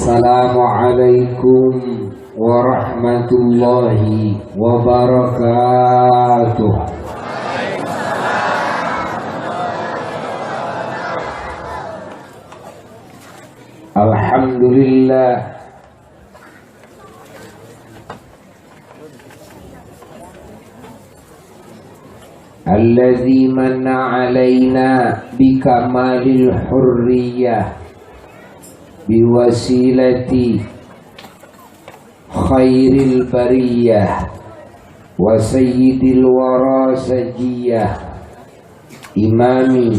Assalamualaikum warahmatullahi wabarakatuh. Alhamdulillah alladzi manna alaina bikamalil hurriyah biwasilati khairil bariyah wa sayyidil wara sajiyah imami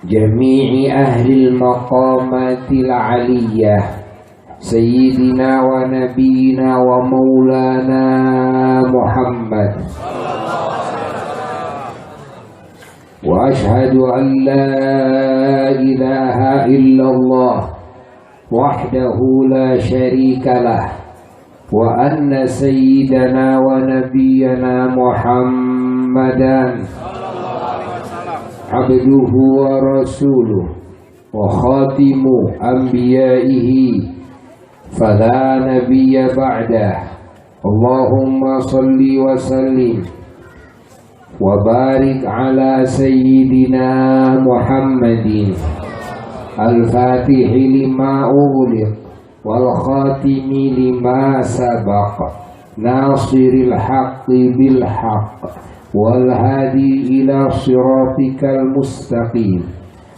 jami'i ahlil maqamatil aliyah sayyidina wa nabiyina wa maulana Muhammad wa ashhadu an la ilaha illallah wahdahu la syarika lah wa anna sayyidana wa nabiyyana Muhammadan abduhu wa rasuluh wa khatimu anbiyaihi fala nabiyya ba'dah. Allahumma salli wa sallim wa barik ala sayyidina Muhammadin al-fatihi lima ughliq wal khatimi lima sabaq nasiril haqqi bil haqq wal hadi ila siratikal mustaqim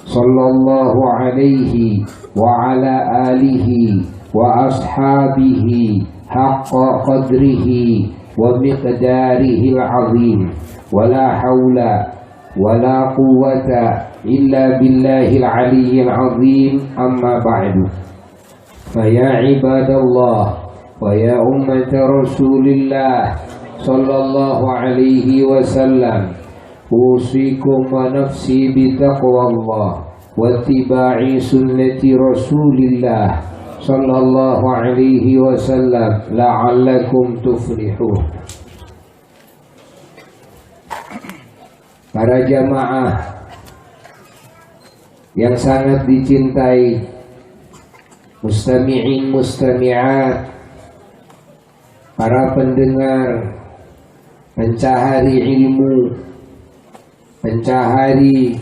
sallallahu alaihi wa ala alihi wa ashabihi haqqa qadrihi wa miqdarihi al-azim wala haula wala quwwata illa billahil aliyyil azim amma ba'du. Faya ibadallah wa ya ummata rasulillah sallallahu alaihi wasallam usikum wa nafsi bitaqwallah wa ittiba'i sunnati rasulillah sallallahu alaihi wasallam la'allakum tuflihun. Para jamaah yang sangat dicintai, mustami'in mustami'at, para pendengar, pencahari ilmu, pencahari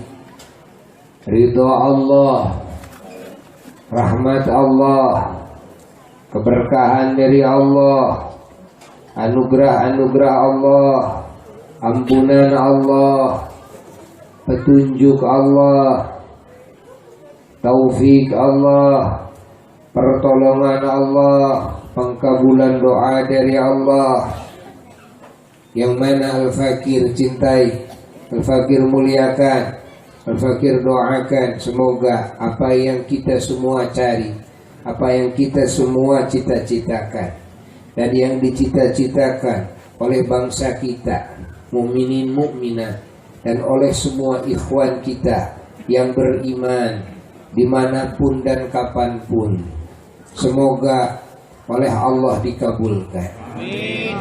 ridha Allah, rahmat Allah, keberkahan dari Allah, anugerah-anugerah Allah, ampunan Allah, petunjuk Allah, taufik Allah, pertolongan Allah, pengkabulan doa dari Allah, yang mana Al-Fakir cintai, Al-Fakir muliakan, Al-Fakir doakan. Semoga apa yang kita semua cari, apa yang kita semua cita-citakan, dan yang dicita-citakan oleh bangsa kita, mukminin mukminat, dan oleh semua ikhwan kita yang beriman dimanapun dan kapanpun, semoga oleh Allah dikabulkan. Amin.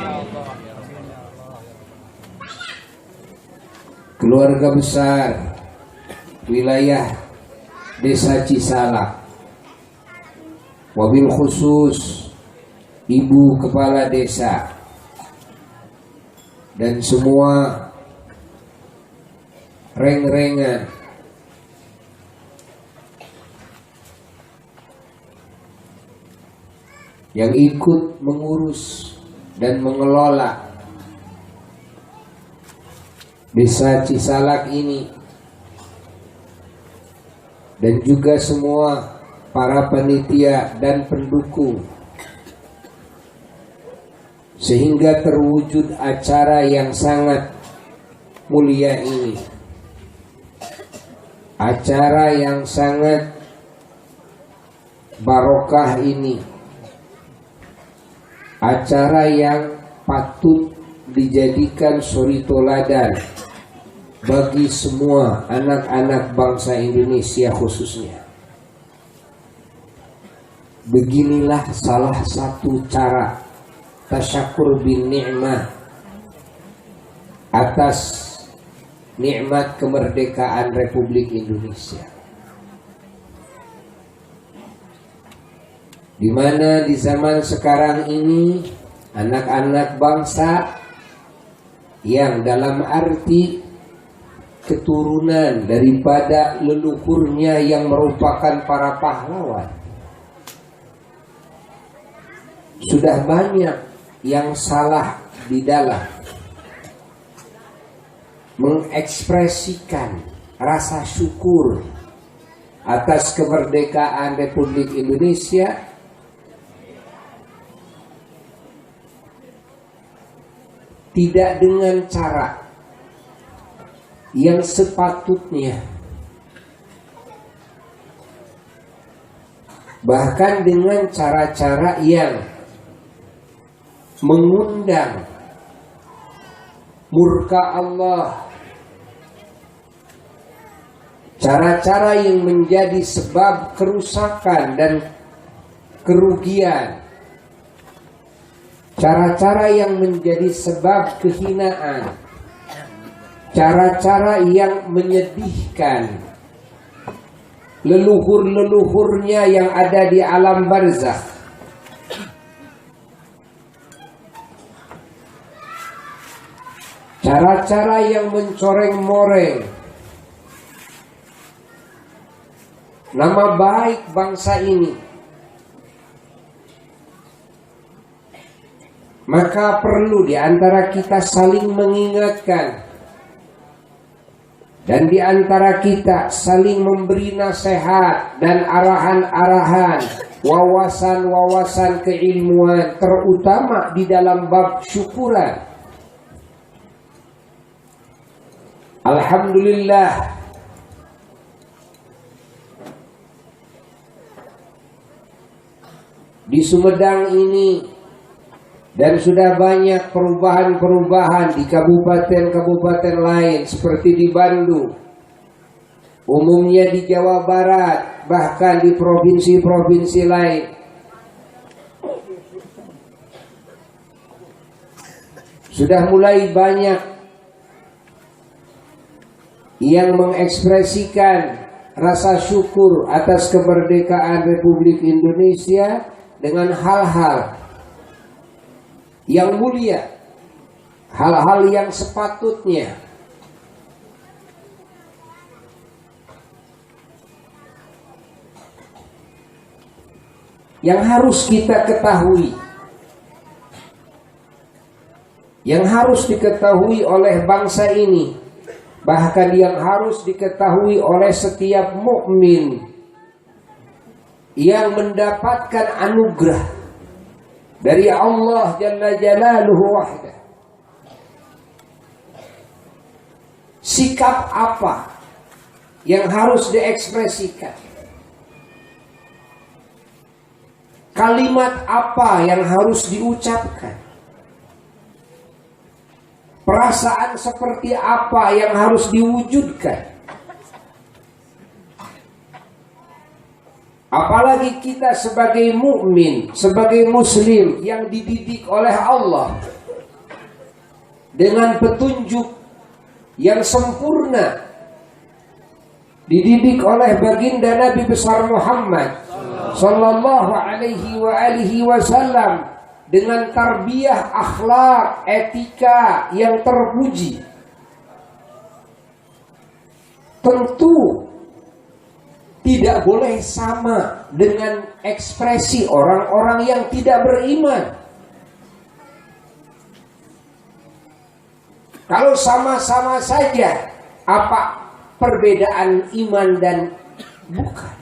Keluarga besar wilayah Desa Cisalak, wabil khusus Ibu Kepala Desa dan semua reng-rengan yang ikut mengurus dan mengelola Desa Cisalak ini, dan juga semua para panitia dan pendukung, sehingga terwujud acara yang sangat mulia ini, acara yang sangat barokah ini, acara yang patut dijadikan suri toladan bagi semua anak-anak bangsa Indonesia khususnya. Beginilah salah satu cara tasyakur bin ni'mah atas nikmat kemerdekaan Republik Indonesia. di mana di zaman sekarang ini anak-anak bangsa yang dalam arti keturunan daripada leluhurnya yang merupakan para pahlawan, sudah banyak yang salah di dalam mengekspresikan rasa syukur atas kemerdekaan Republik Indonesia tidak dengan cara yang sepatutnya, bahkan dengan cara-cara yang mengundang murka Allah, cara-cara yang menjadi sebab kerusakan dan kerugian, cara-cara yang menjadi sebab kehinaan, cara-cara yang menyedihkan leluhur-leluhurnya yang ada di alam barzakh, cara-cara yang mencoreng-moreng nama baik bangsa ini, maka perlu di antara kita saling mengingatkan dan di antara kita saling memberi nasihat dan arahan-arahan, wawasan-wawasan keilmuan, terutama di dalam bab syukuran. Alhamdulillah, di Sumedang ini dan sudah banyak perubahan-perubahan di kabupaten-kabupaten lain seperti di Bandung, umumnya di Jawa Barat, bahkan di provinsi-provinsi lain. Sudah mulai banyak yang mengekspresikan rasa syukur atas kemerdekaan Republik Indonesia dengan hal-hal yang mulia, hal-hal yang sepatutnya. Yang harus kita ketahui, yang harus diketahui oleh bangsa ini, bahkan yang harus diketahui oleh setiap mukmin yang mendapatkan anugerah dari Allah Jalla Jalaluhu wahda. Sikap apa yang harus diekspresikan? Kalimat apa yang harus diucapkan? Perasaan seperti apa yang harus diwujudkan? Apalagi kita sebagai mukmin, sebagai muslim yang dididik oleh Allah dengan petunjuk yang sempurna, dididik oleh baginda Nabi besar Muhammad sallallahu alaihi wasallam dengan tarbiyah akhlak, etika yang terpuji. Tentu tidak boleh sama dengan ekspresi orang-orang yang tidak beriman. Kalau sama-sama saja, apa perbedaan iman dan bukan?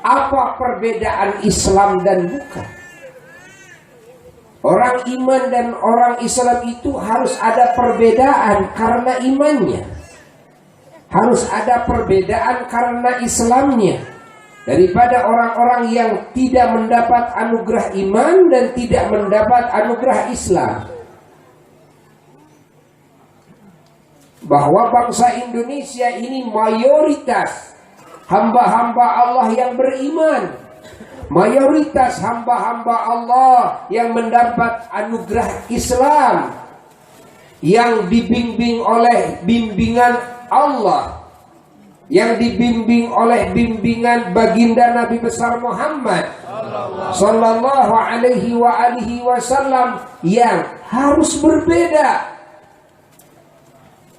Apa perbedaan Islam dan bukan? Orang iman dan orang Islam itu harus ada perbedaan karena imannya. Harus ada perbedaan karena Islamnya. Daripada orang-orang yang tidak mendapat anugerah iman dan tidak mendapat anugerah Islam. Bahwa bangsa Indonesia ini mayoritas hamba-hamba Allah yang beriman, mayoritas hamba-hamba Allah yang mendapat anugerah Islam, yang dibimbing oleh bimbingan Allah, yang dibimbing oleh bimbingan baginda Nabi besar Muhammad Sallallahu alaihi wa alihi wasallam yang harus berbeda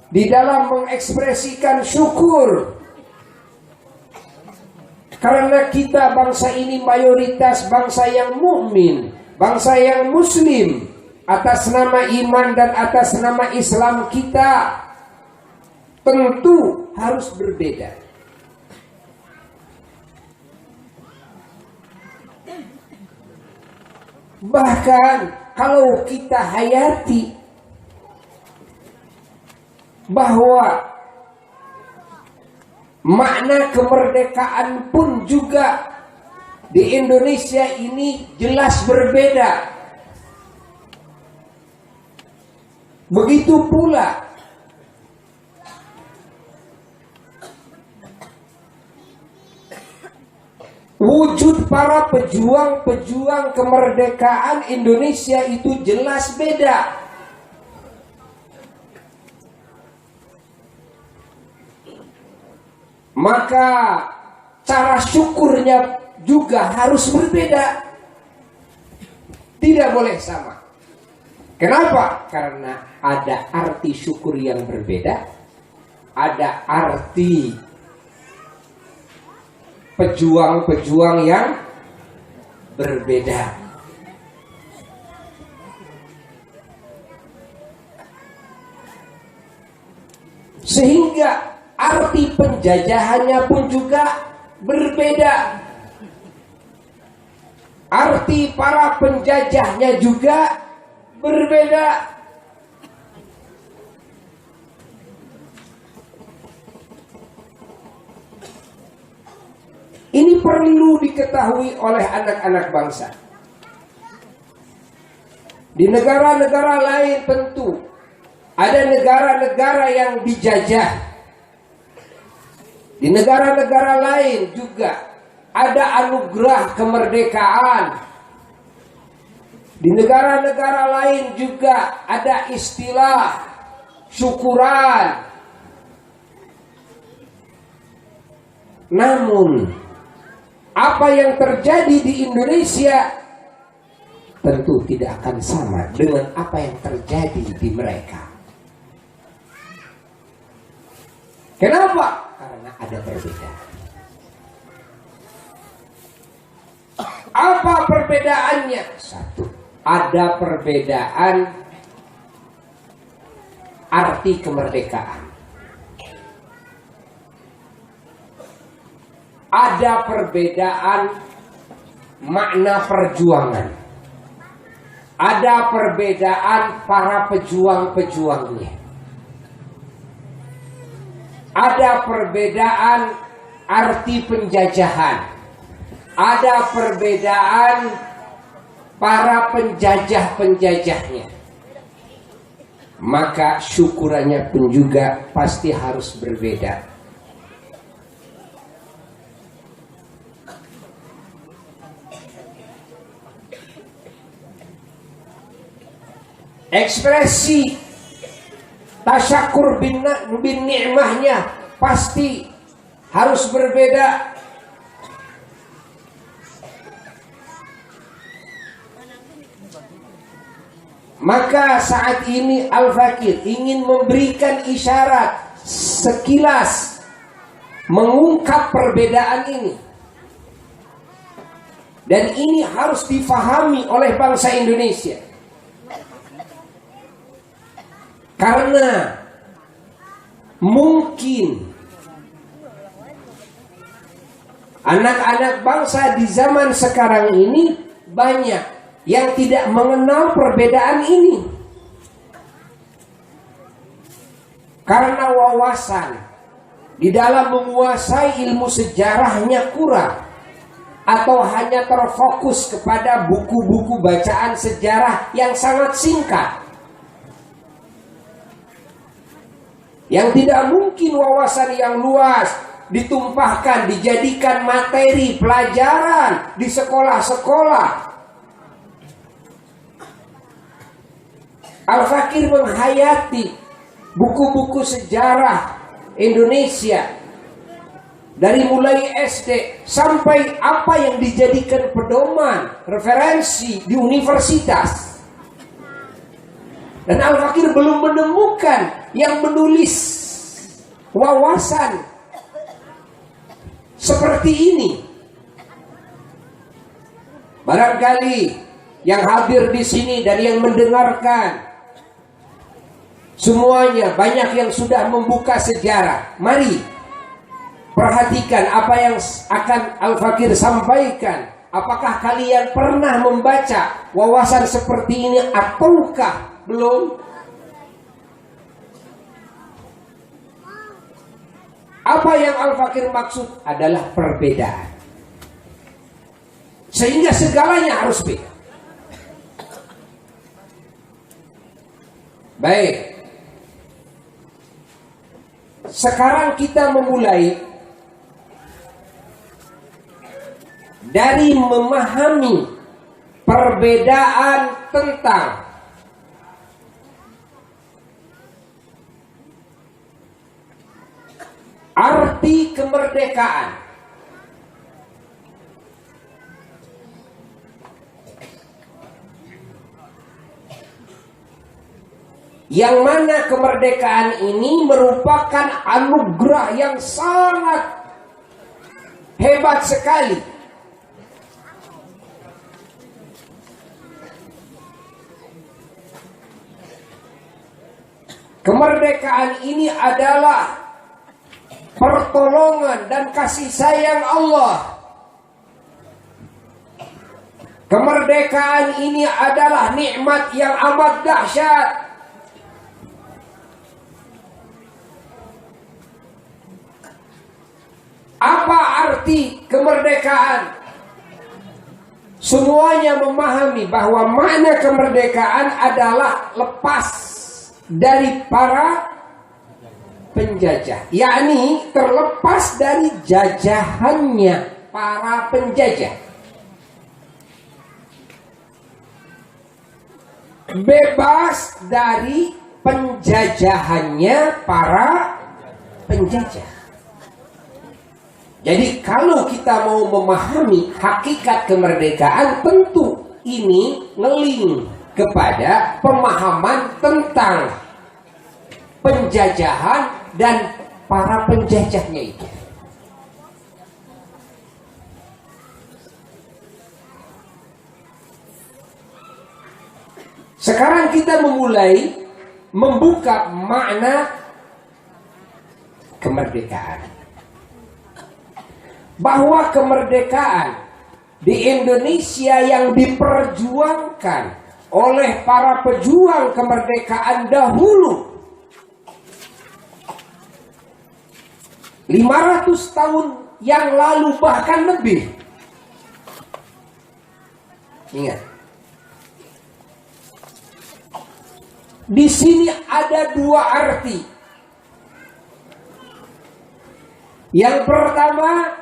di dalam mengekspresikan syukur. Karena kita bangsa ini mayoritas bangsa yang mukmin, bangsa yang muslim, atas nama iman dan atas nama Islam kita tentu harus berbeda. Bahkan kalau kita hayati bahwa makna kemerdekaan pun juga di Indonesia ini jelas berbeda. Begitu pula wujud para pejuang-pejuang kemerdekaan Indonesia itu jelas beda. Maka cara syukurnya juga harus berbeda. Tidak boleh sama. Kenapa? Karena ada arti syukur yang berbeda. Ada arti pejuang-pejuang yang berbeda. Sehingga arti penjajahannya pun juga berbeda. Arti para penjajahnya juga berbeda. Ini perlu diketahui oleh anak-anak bangsa. Di negara-negara lain tentu ada negara-negara yang dijajah. Di negara-negara lain juga ada anugerah kemerdekaan. Di negara-negara lain juga ada istilah syukuran. Namun, apa yang terjadi di Indonesia tentu tidak akan sama dengan apa yang terjadi di mereka. Kenapa? Karena ada perbedaan. Apa perbedaannya? Satu, ada perbedaan arti kemerdekaan. Ada perbedaan makna perjuangan. Ada perbedaan para pejuang-pejuangnya. Ada perbedaan arti penjajahan. Ada perbedaan para penjajah-penjajahnya. Maka syukurannya pun juga pasti harus berbeda. Ekspresi tasyakur bin ni'mahnya pasti harus berbeda. Maka saat ini Al-Fakir ingin memberikan isyarat sekilas mengungkap perbedaan ini. Dan ini harus difahami oleh bangsa Indonesia. Karena mungkin anak-anak bangsa di zaman sekarang ini banyak yang tidak mengenal perbedaan ini. Karena wawasan di dalam menguasai ilmu sejarahnya kurang, atau hanya terfokus kepada buku-buku bacaan sejarah yang sangat singkat, yang tidak mungkin wawasan yang luas ditumpahkan, dijadikan materi pelajaran di sekolah-sekolah. Al-Fakir menghayati buku-buku sejarah Indonesia dari mulai SD sampai apa yang dijadikan pedoman, referensi di universitas. Dan Al-Fakir belum menemukan yang menulis wawasan seperti ini. Barangkali yang hadir di sini dan yang mendengarkan semuanya banyak yang sudah membuka sejarah. Mari perhatikan apa yang akan Al-Fakir sampaikan. Apakah kalian pernah membaca wawasan seperti ini ataukah belum? Apa yang Al-Fakir maksud adalah perbedaan. Sehingga segalanya harus beda. Baik. Sekarang kita memulai dari memahami perbedaan tentang arti kemerdekaan. Yang mana kemerdekaan ini merupakan anugerah yang sangat hebat sekali. Kemerdekaan ini adalah pertolongan dan kasih sayang Allah. Kemerdekaan ini adalah nikmat yang amat dahsyat. Apa arti kemerdekaan? Semuanya memahami bahwa makna kemerdekaan adalah lepas dari para penjajah, yakni terlepas dari jajahannya para penjajah, bebas dari penjajahannya para penjajah. Jadi kalau kita mau memahami hakikat kemerdekaan, tentu ini ngeling kepada pemahaman tentang penjajahan dan para penjajahnya itu. Sekarang kita memulai membuka makna kemerdekaan. Bahwa kemerdekaan di Indonesia yang diperjuangkan oleh para pejuang kemerdekaan dahulu 500 tahun yang lalu bahkan lebih. Ingat. Di sini ada dua arti. Yang pertama,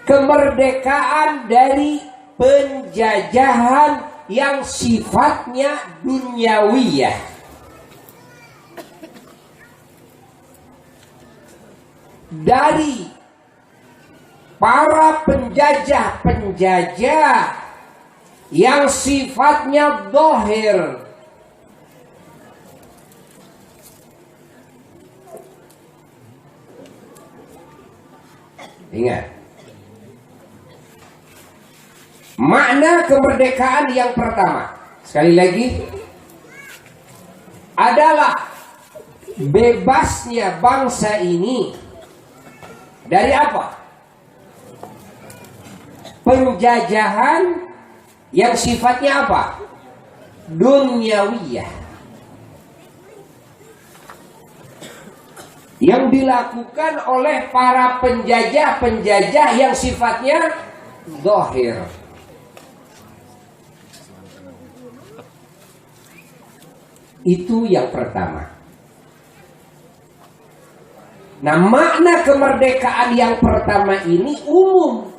kemerdekaan dari penjajahan yang sifatnya duniawiyah. Dari para penjajah-penjajah yang sifatnya zahir. Ingat. Makna kemerdekaan yang pertama, sekali lagi, adalah bebasnya bangsa ini dari apa? Penjajahan yang sifatnya apa? Duniawiyah. Yang dilakukan oleh para penjajah-penjajah yang sifatnya zahir. Itu yang pertama. Nah, makna kemerdekaan yang pertama ini umum.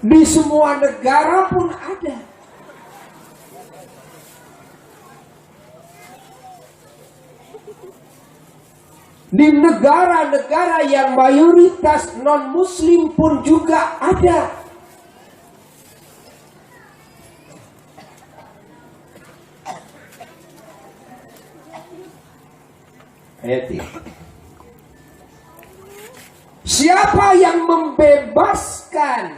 Di semua negara pun ada. Di negara-negara yang mayoritas non-muslim pun juga ada. Siapa yang membebaskan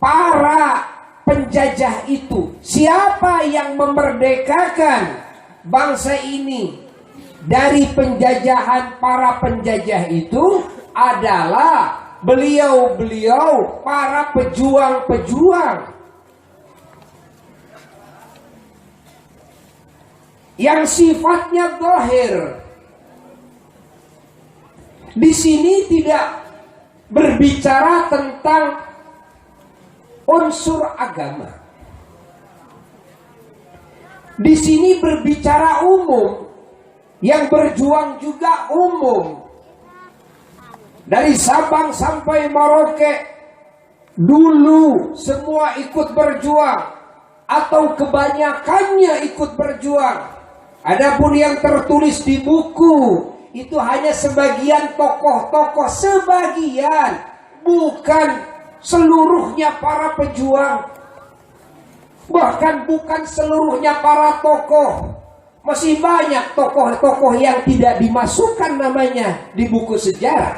para penjajah itu? Siapa yang memerdekakan bangsa ini dari penjajahan para penjajah itu? Adalah beliau-beliau para pejuang-pejuang yang sifatnya zahir. Di sini tidak berbicara tentang unsur agama. Di sini berbicara umum, yang berjuang juga umum. Dari Sabang sampai Merauke, dulu semua ikut berjuang atau kebanyakannya ikut berjuang. Adapun yang tertulis di buku itu hanya sebagian tokoh-tokoh, sebagian, bukan seluruhnya para pejuang, bahkan bukan seluruhnya para tokoh. Masih banyak tokoh-tokoh yang tidak dimasukkan namanya di buku sejarah.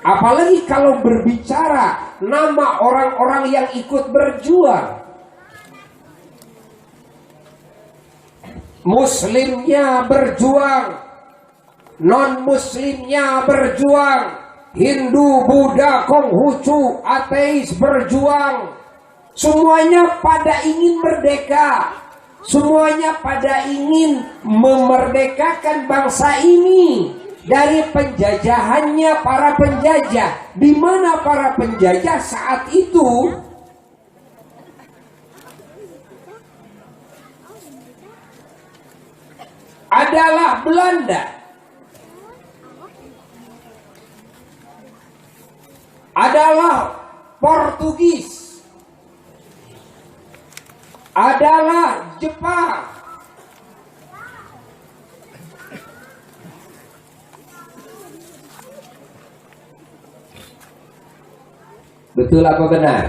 Apalagi kalau berbicara nama orang-orang yang ikut berjuang. Muslimnya berjuang, non-muslimnya berjuang, Hindu, Buddha, Konghucu, ateis berjuang. Semuanya pada ingin merdeka. Semuanya pada ingin memerdekakan bangsa ini dari penjajahannya para penjajah. Di mana para penjajah saat itu adalah Belanda, adalah Portugis, adalah Jepang. Betul apa benar?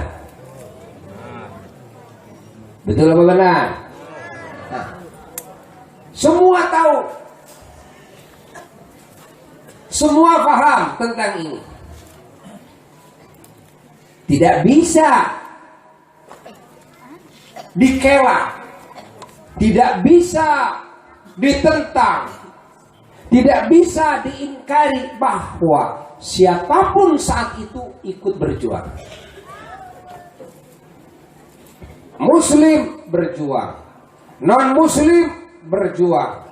Betul apa benar? Nah, semua tahu, semua paham tentang ini. Tidak bisa dikela, tidak bisa ditentang, tidak bisa diingkari bahwa siapapun saat itu ikut berjuang. Muslim berjuang, non-muslim berjuang,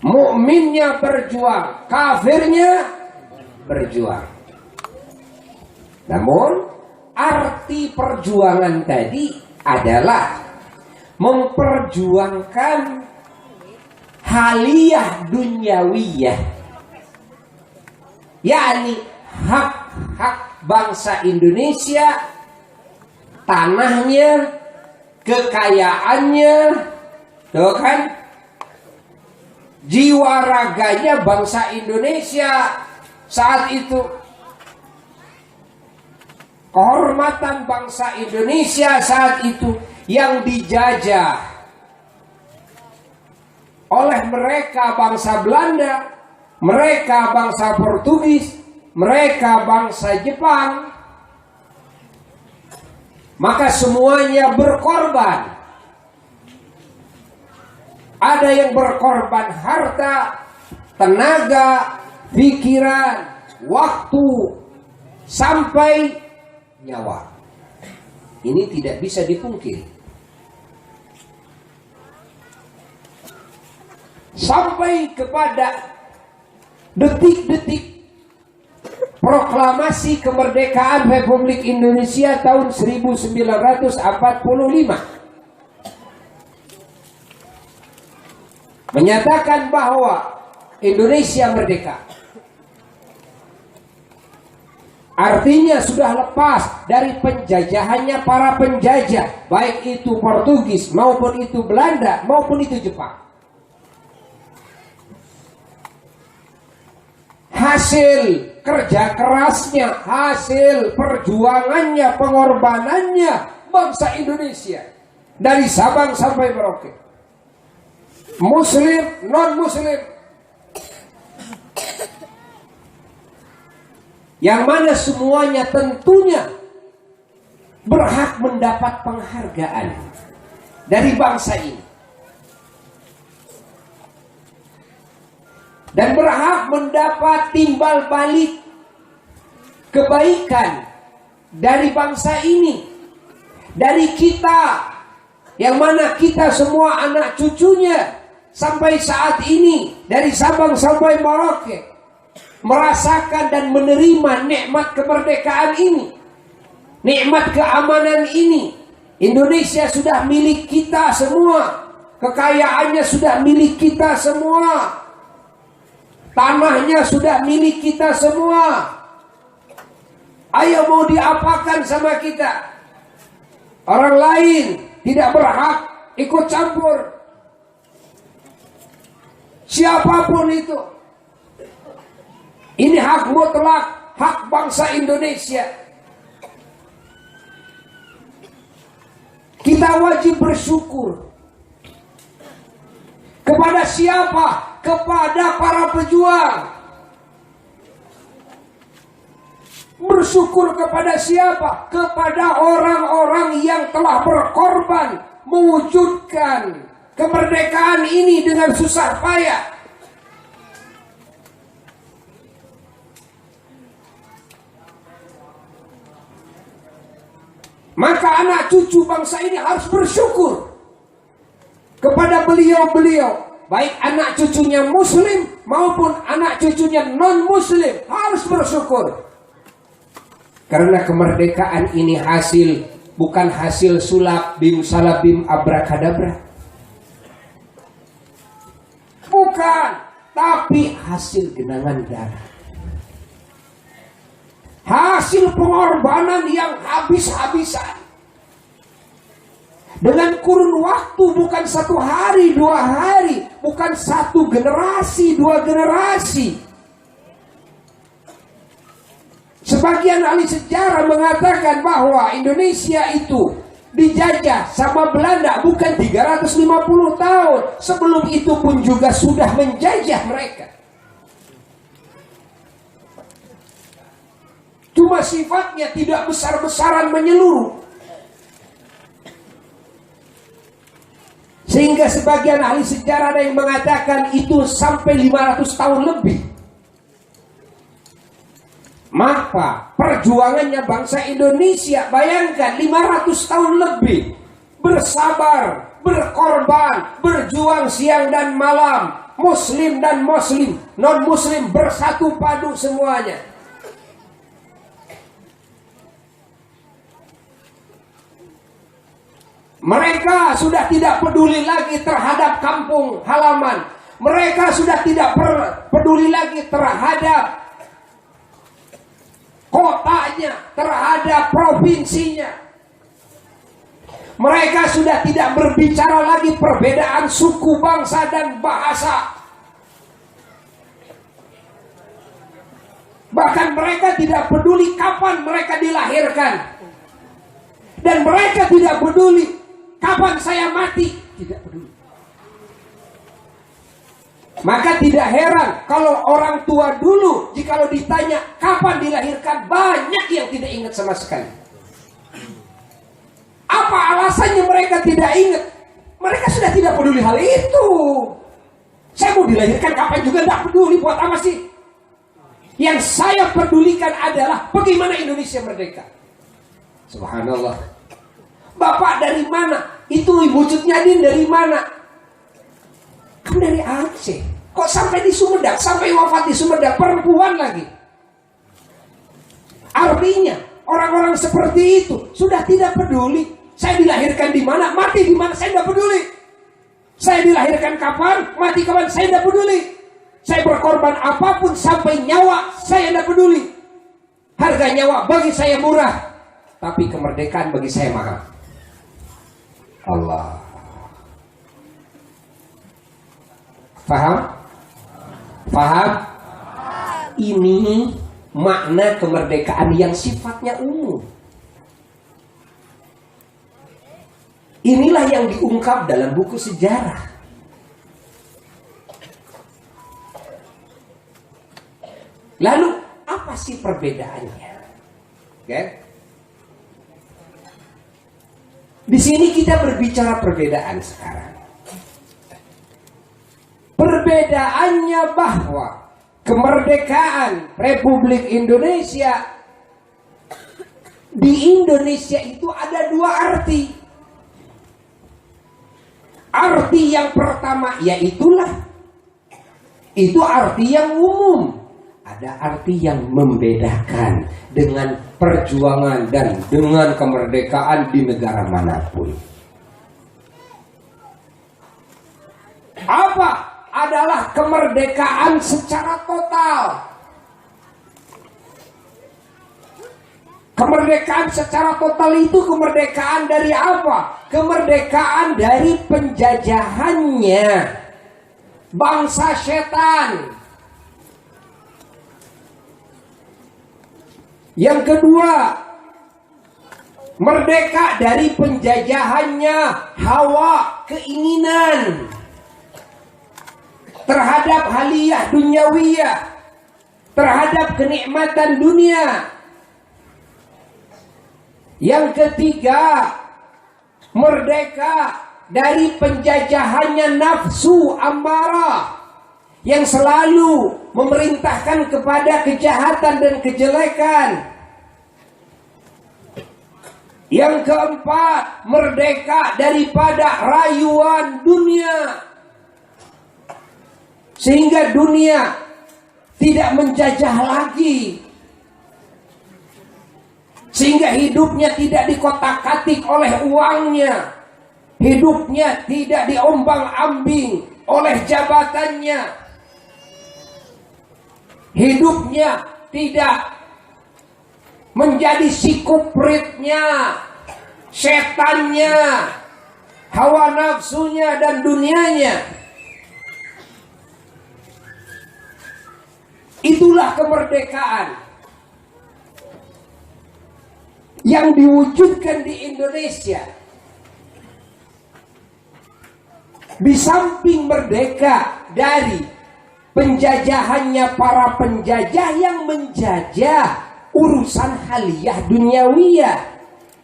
mukminnya berjuang, kafirnya berjuang. Namun arti perjuangan tadi adalah memperjuangkan haliyah dunyawiyah, yakni hak-hak bangsa Indonesia, tanahnya, kekayaannya, tuh kan, jiwa raganya bangsa Indonesia saat itu, kehormatan bangsa Indonesia saat itu yang dijajah oleh mereka bangsa Belanda, mereka bangsa Portugis, mereka bangsa Jepang. Maka semuanya berkorban. Ada yang berkorban harta, tenaga, pikiran, waktu, sampai nyawa. Ini tidak bisa dipungkiri. Sampai kepada detik-detik proklamasi kemerdekaan Republik Indonesia tahun 1945, menyatakan bahwa Indonesia merdeka. Artinya sudah lepas dari penjajahannya para penjajah, baik itu Portugis maupun itu Belanda maupun itu Jepang. hasil kerja kerasnya, hasil perjuangannya, pengorbanannya bangsa Indonesia dari Sabang sampai Merauke, muslim, non muslim, yang mana semuanya tentunya berhak mendapat penghargaan dari bangsa ini dan berhak mendapat timbal balik kebaikan dari bangsa ini, dari kita, yang mana kita semua anak cucunya sampai saat ini dari Sabang sampai Merauke merasakan dan menerima nikmat kemerdekaan ini, nikmat keamanan ini. Indonesia sudah milik kita semua, kekayaannya sudah milik kita semua, tanahnya sudah milik kita semua. Ayo, mau diapakan sama kita? Orang lain tidak berhak ikut campur, siapapun itu. Ini hak mutlak, hak bangsa Indonesia. Kita wajib bersyukur. Kepada siapa? Kepada para pejuang. Bersyukur kepada siapa? Kepada orang-orang yang telah berkorban mewujudkan kemerdekaan ini dengan susah payah. Maka anak cucu bangsa ini harus bersyukur kepada beliau-beliau, baik anak cucunya muslim maupun anak cucunya non-muslim, harus bersyukur. Karena kemerdekaan ini hasil, bukan hasil sulap bim salabim abrakadabra, bukan, tapi hasil genangan darah, hasil pengorbanan yang habis-habisan. Dengan kurun waktu bukan 1 hari, 2 hari, bukan 1 generasi, 2 generasi. Sebagian ahli sejarah mengatakan bahwa Indonesia itu dijajah sama Belanda bukan 350 tahun. Sebelum itu pun juga sudah menjajah mereka. Cuma sifatnya tidak besar-besaran menyeluruh. Sehingga sebagian ahli sejarah ada yang mengatakan itu sampai 500 tahun lebih. Maka perjuangannya bangsa Indonesia, bayangkan 500 tahun lebih bersabar, berkorban, berjuang siang dan malam, muslim dan muslim, non muslim bersatu padu semuanya. Mereka sudah tidak peduli lagi terhadap kampung halaman. Mereka sudah tidak peduli lagi terhadap kotanya, terhadap provinsinya. Mereka sudah tidak berbicara lagi perbedaan suku, bangsa, dan bahasa. Bahkan mereka tidak peduli kapan mereka dilahirkan. Dan mereka tidak peduli kapan saya mati. Tidak peduli. Maka tidak heran kalau orang tua dulu jikalau ditanya kapan dilahirkan, banyak yang tidak ingat sama sekali. Apa alasannya mereka tidak ingat? Mereka sudah tidak peduli hal itu. Saya mau dilahirkan kapan juga tidak peduli, buat apa sih? Yang saya pedulikan adalah bagaimana Indonesia merdeka. Subhanallah. Bapak dari mana? Itu Ibu Cut Nyadin dari mana? Kan dari Aceh. Kok sampai di Sumedang, sampai wafat di Sumedang, perempuan lagi. Artinya orang-orang seperti itu sudah tidak peduli. Saya dilahirkan di mana, mati di mana, saya tidak peduli. Saya dilahirkan kapan, mati kapan, saya tidak peduli. Saya berkorban apapun sampai nyawa, saya tidak peduli. Harga nyawa bagi saya murah, tapi kemerdekaan bagi saya mahal. Allah. Paham? Paham? ini makna kemerdekaan yang sifatnya umum. Inilah yang diungkap dalam buku sejarah. Lalu apa sih perbedaannya? Okay? Di sini kita berbicara perbedaan sekarang. Perbedaannya bahwa kemerdekaan Republik Indonesia, di Indonesia itu ada dua arti. Arti yang pertama yaitulah, itu arti yang umum. Ada arti yang membedakan dengan perjuangan dan dengan kemerdekaan di negara manapun. Apa? Adalah kemerdekaan secara total. Kemerdekaan secara total itu kemerdekaan dari apa? Kemerdekaan dari penjajahannya bangsa setan. Yang kedua, merdeka dari penjajahannya hawa keinginan terhadap haliyah duniawiyah, terhadap kenikmatan dunia. Yang ketiga, merdeka dari penjajahannya nafsu ammarah yang selalu memerintahkan kepada kejahatan dan kejelekan. Yang keempat, merdeka daripada rayuan dunia, sehingga dunia tidak menjajah lagi, sehingga hidupnya tidak dikotak-katik oleh uangnya, hidupnya tidak diombang-ambing oleh jabatannya, hidupnya tidak menjadi sikupritnya, setannya, hawa nafsunya dan dunianya. Itulah kemerdekaan yang diwujudkan di Indonesia. Di samping merdeka dari penjajahannya para penjajah yang menjajah urusan haliyah duniawiyah,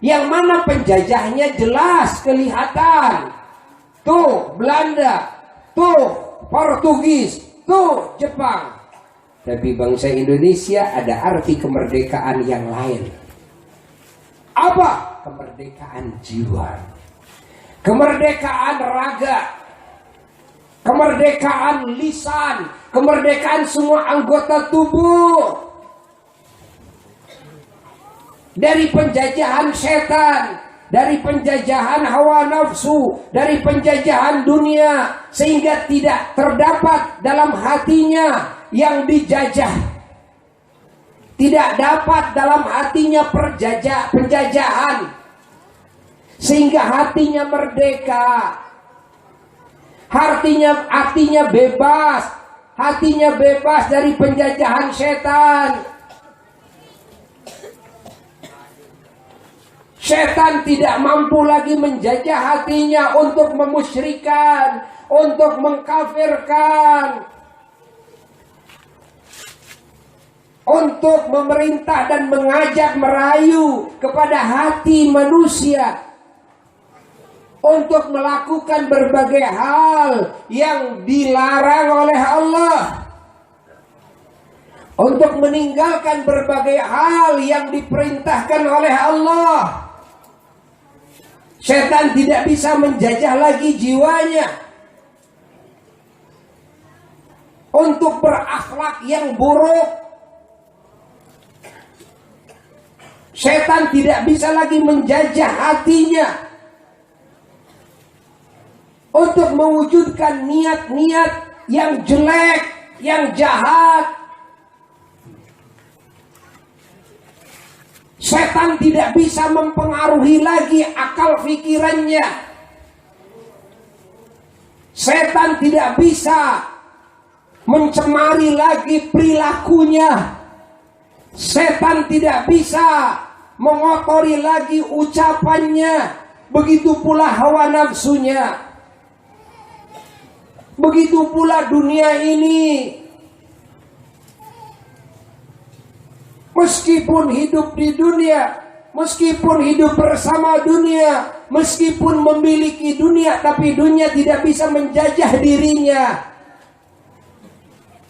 yang mana penjajahnya jelas kelihatan. Tuh Belanda, tuh Portugis, tuh Jepang. Tapi bangsa Indonesia ada arti kemerdekaan yang lain. Apa? Kemerdekaan jiwa, kemerdekaan raga, kemerdekaan lisan, kemerdekaan semua anggota tubuh dari penjajahan setan, dari penjajahan hawa nafsu, dari penjajahan dunia, sehingga tidak terdapat dalam hatinya yang dijajah, tidak dapat dalam hatinya penjajahan, sehingga hatinya merdeka. Hatinya bebas, hatinya bebas dari penjajahan setan. Setan tidak mampu lagi menjajah hatinya untuk memusyrikan, untuk mengkafirkan, untuk memerintah dan mengajak merayu kepada hati manusia, untuk melakukan berbagai hal yang dilarang oleh Allah, untuk meninggalkan berbagai hal yang diperintahkan oleh Allah. Setan tidak bisa menjajah lagi jiwanya untuk berakhlak yang buruk. Setan tidak bisa lagi menjajah hatinya untuk mewujudkan niat-niat yang jelek, yang jahat. Setan tidak bisa mempengaruhi lagi akal pikirannya. Setan tidak bisa mencemari lagi perilakunya. Setan tidak bisa mengotori lagi ucapannya. Begitu pula hawa nafsunya. Begitu pula dunia ini. Meskipun hidup di dunia, meskipun hidup bersama dunia, meskipun memiliki dunia, tapi dunia tidak bisa menjajah dirinya.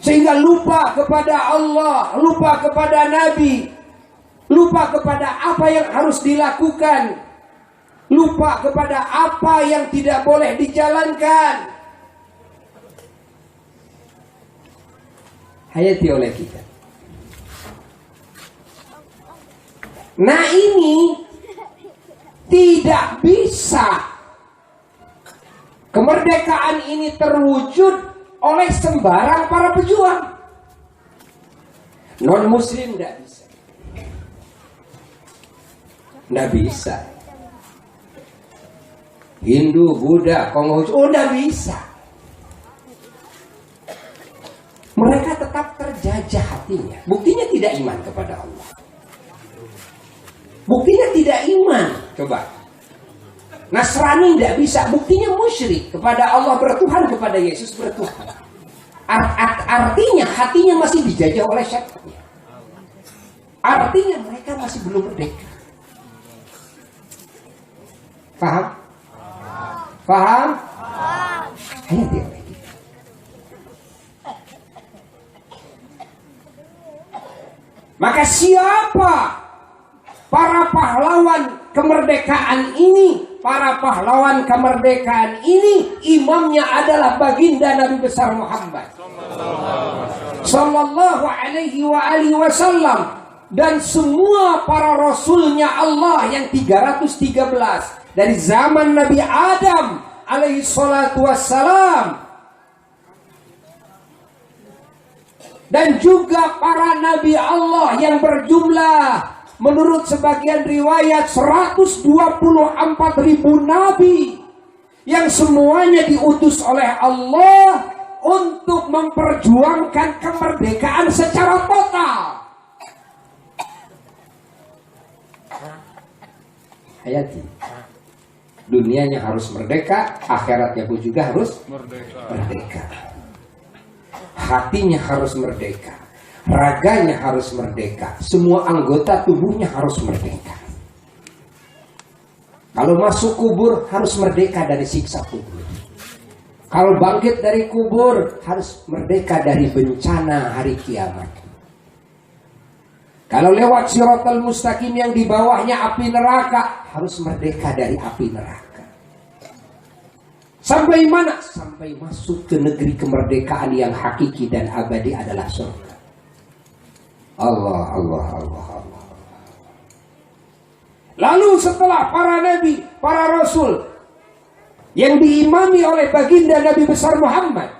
Sehingga lupa kepada Allah, lupa kepada Nabi, lupa kepada apa yang harus dilakukan, lupa kepada apa yang tidak boleh dijalankan. Hayati oleh kita. Nah, ini tidak bisa. Kemerdekaan ini terwujud oleh sembarang para pejuang. Non muslim tidak bisa. Tidak bisa. Hindu, Buddha, Konghucu, tidak bisa. Mereka tetap terjajah hatinya. Buktinya tidak iman kepada Allah. Buktinya tidak iman. Coba. Nasrani tidak bisa. Buktinya musyrik. Kepada Allah bertuhan, kepada Yesus bertuhan. Artinya hatinya masih dijajah oleh syaitan. Artinya mereka masih belum merdeka. Paham? Paham? Ayo dia. Maka siapa para pahlawan kemerdekaan ini? Para pahlawan kemerdekaan ini imamnya adalah baginda Nabi besar Muhammad sallallahu alaihi wasallam, dan semua para rasulnya Allah yang 313 dari zaman Nabi Adam alaihi salatu wassalam, dan juga para nabi Allah yang berjumlah menurut sebagian riwayat 124.000 nabi yang semuanya diutus oleh Allah untuk memperjuangkan kemerdekaan secara total. Hayati. Dunianya harus merdeka, akhiratnya pun juga harus merdeka. Hatinya harus merdeka. Raganya harus merdeka. Semua anggota tubuhnya harus merdeka. Kalau masuk kubur harus merdeka dari siksa kubur. Kalau bangkit dari kubur harus merdeka dari bencana hari kiamat. Kalau lewat Shiratal Mustaqim yang di bawahnya api neraka, harus merdeka dari api neraka. Sampai mana? Sampai masuk ke negeri kemerdekaan yang hakiki dan abadi adalah surga. Allah, Allah, Allah, Allah. Lalu setelah para nabi, para rasul yang diimami oleh baginda Nabi besar Muhammad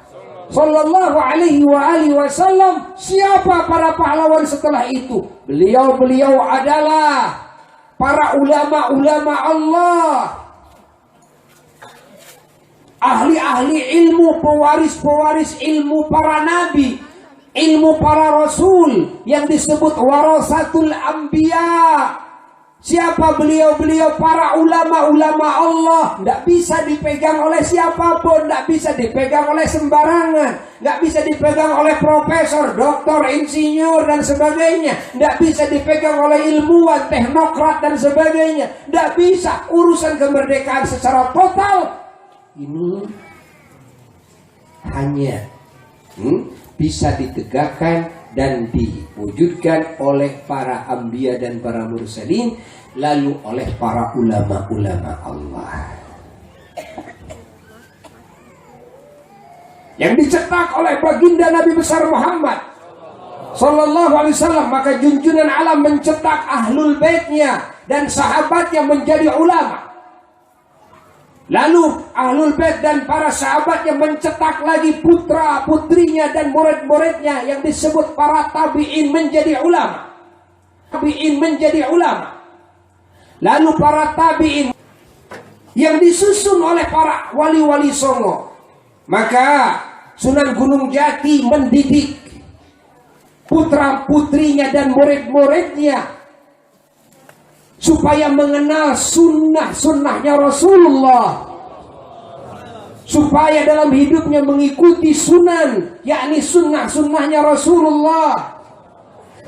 sallallahu alaihi wasallam, siapa para pahlawan setelah itu? Beliau-beliau adalah para ulama-ulama Allah, ahli-ahli ilmu, pewaris-pewaris ilmu para nabi, ilmu para rasul yang disebut warasatul anbiya. Siapa beliau-beliau? Para ulama-ulama Allah. Tidak bisa dipegang oleh siapapun, tidak bisa dipegang oleh sembarangan, tidak bisa dipegang oleh profesor, doktor, insinyur dan sebagainya, tidak bisa dipegang oleh ilmuwan, teknokrat dan sebagainya. Tidak bisa. Urusan kemerdekaan secara total ini hanya bisa ditegakkan dan diwujudkan oleh para anbiya dan para mursalin, lalu oleh para ulama-ulama Allah yang dicetak oleh baginda Nabi besar Muhammad sallallahu alaihi wasallam. Maka junjungan alam mencetak ahlul baitnya dan sahabatnya menjadi ulama. Lalu ahlul bait dan para sahabatnya mencetak lagi putra putrinya dan murid-muridnya yang disebut para tabi'in menjadi ulama. Tabi'in menjadi ulama. Lalu para tabi'in yang disusun oleh para wali-wali songo. Maka Sunan Gunung Jati mendidik putra-putrinya dan murid-muridnya supaya mengenal sunnahnya Rasulullah, supaya dalam hidupnya mengikuti sunan, yakni sunnahnya Rasulullah,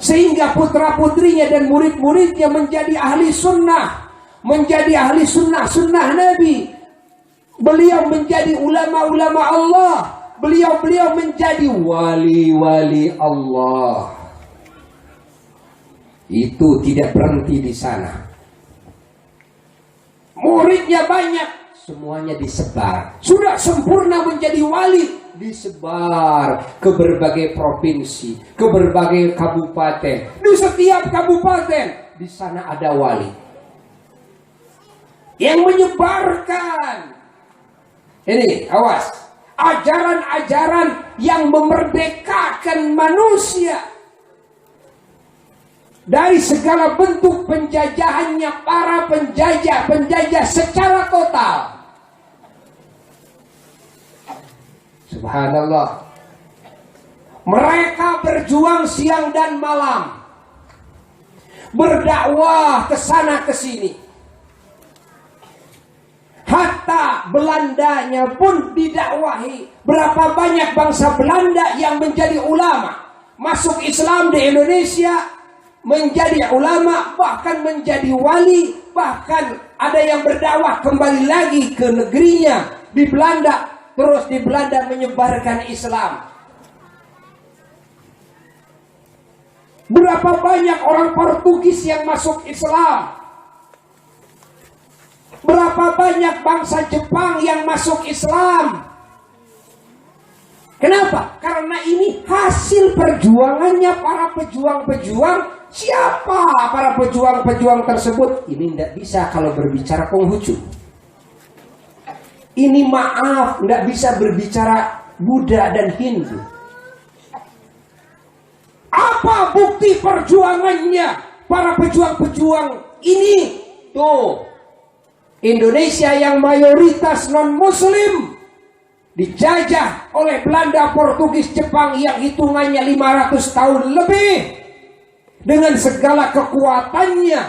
sehingga putra-putrinya dan murid-muridnya menjadi ahli sunnah, menjadi ahli sunnah Nabi. Beliau menjadi ulama-ulama Allah, beliau menjadi wali-wali Allah. Itu tidak berhenti di sana. Muridnya banyak, semuanya disebar. Sudah sempurna menjadi wali, disebar ke berbagai provinsi, ke berbagai kabupaten. Di setiap kabupaten, di sana ada wali yang menyebarkan. Ini, awas, ajaran-ajaran yang memerdekakan manusia dari segala bentuk penjajahannya para penjajah secara total. Subhanallah. Mereka berjuang siang dan malam, berdakwah ke sana ke sini. Hatta Belandanya pun didakwahi. Berapa banyak bangsa Belanda yang menjadi ulama, masuk Islam di Indonesia, menjadi ulama, bahkan menjadi wali, bahkan ada yang berdakwah kembali lagi ke negerinya di Belanda, terus di Belanda menyebarkan Islam. Berapa banyak orang Portugis yang masuk Islam? Berapa banyak bangsa Jepang yang masuk Islam? Kenapa? Karena ini hasil perjuangannya para pejuang-pejuang. Siapa para pejuang-pejuang tersebut? Ini tidak bisa kalau berbicara Konghucu. Ini maaf, tidak bisa berbicara Buddha dan Hindu. Apa bukti perjuangannya para pejuang-pejuang ini? Tuh, Indonesia yang mayoritas non-muslim dijajah oleh Belanda, Portugis, Jepang yang hitungannya 500 tahun lebih, dengan segala kekuatannya,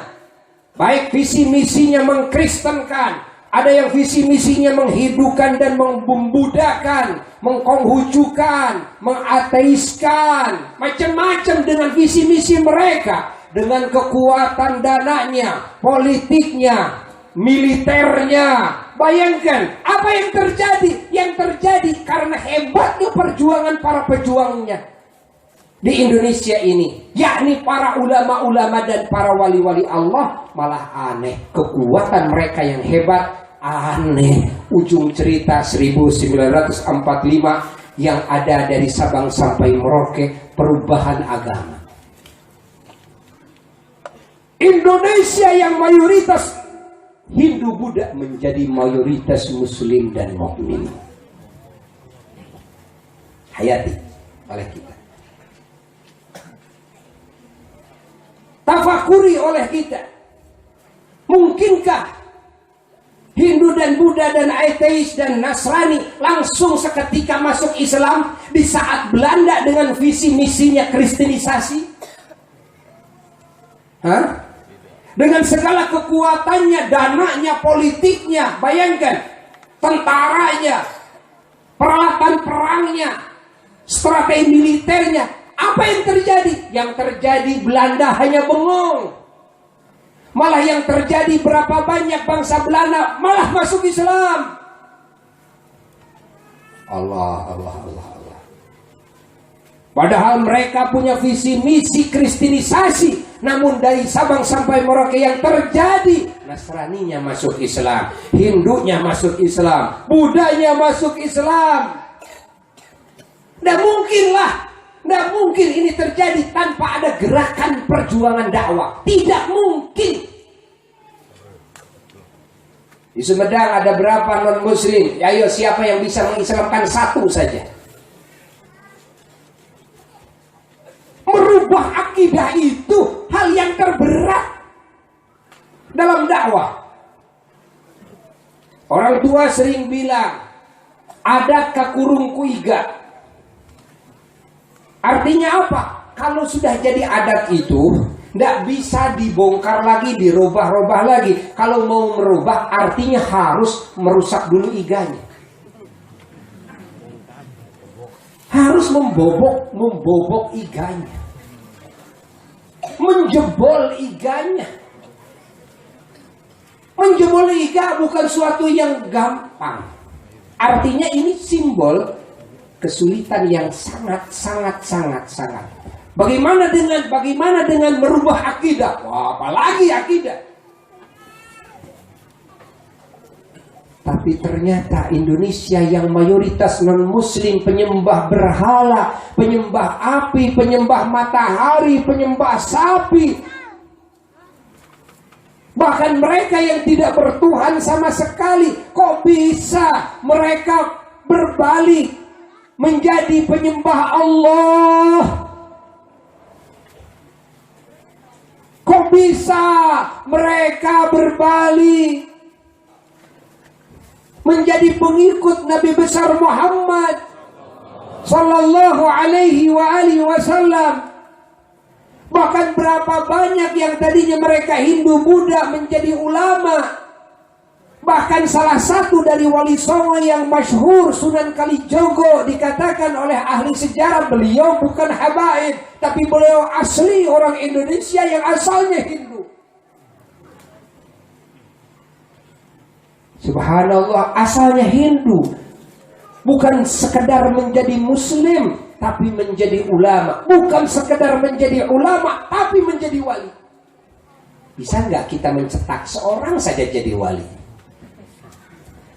baik visi misinya mengkristenkan, ada yang visi misinya menghidupkan dan membudakan, mengkonghucukan, mengateiskan, macam-macam dengan visi misi mereka, dengan kekuatan dananya, politiknya, militernya. Bayangkan apa yang terjadi? Yang terjadi karena hebatnya perjuangan para pejuangnya di Indonesia ini, yakni para ulama-ulama dan para wali-wali Allah. Malah aneh, kekuatan mereka yang hebat aneh. Ujung cerita 1945 yang ada dari Sabang sampai Merauke, perubahan agama. Indonesia yang mayoritas Hindu Buddha menjadi mayoritas Muslim dan mukmin. Hayati oleh kita, tafakuri oleh kita. Mungkinkah Hindu dan Buddha dan ateis dan Nasrani langsung seketika masuk Islam di saat Belanda dengan visi misinya kristenisasi? Hah? Dengan segala kekuatannya, dananya, politiknya, bayangkan, tentaranya, peralatan perangnya, strategi militernya. Apa yang terjadi? Yang terjadi Belanda hanya bengong. Malah yang terjadi berapa banyak bangsa Belanda malah masuk Islam. Allah. Padahal mereka punya visi misi kristenisasi, namun dari Sabang sampai Merauke yang terjadi, Nasraninya masuk Islam, Hindunya masuk Islam, Buddhanya masuk Islam. Tidak mungkin ini terjadi tanpa ada gerakan perjuangan dakwah. Tidak mungkin. Di Sumedang ada berapa non-muslim? Ayo, siapa yang bisa mengislamkan satu saja? Merubah akidah itu hal yang terberat dalam dakwah. Orang tua sering bilang, adakah kurung kuiga? Artinya apa? Kalau sudah jadi adat itu, tidak bisa dibongkar lagi, dirubah-rubah lagi. Kalau mau merubah, artinya harus merusak dulu iganya. Harus membobok iganya. Menjebol iganya. Menjebol iga bukan suatu yang gampang. Artinya ini simbol kesulitan yang sangat. Bagaimana dengan merubah akidah? Wah, apalagi akidah. Tapi ternyata Indonesia yang mayoritas non-muslim, penyembah berhala, penyembah api, penyembah matahari, penyembah sapi. Bahkan mereka yang tidak bertuhan sama sekali, kok bisa mereka berbalik menjadi penyembah Allah? Kok bisa mereka berbalik menjadi pengikut Nabi besar Muhammad sallallahu alaihi wasallam? Bahkan berapa banyak yang tadinya mereka Hindu Buddha menjadi ulama. Bahkan salah satu dari wali songo yang masyhur, Sunan Kalijogo, dikatakan oleh ahli sejarah beliau bukan habaib, tapi beliau asli orang Indonesia yang asalnya Hindu. Subhanallah, asalnya Hindu. Bukan sekedar menjadi muslim, tapi menjadi ulama. Bukan sekedar menjadi ulama, tapi menjadi wali. Bisa nggak kita mencetak seorang saja jadi wali?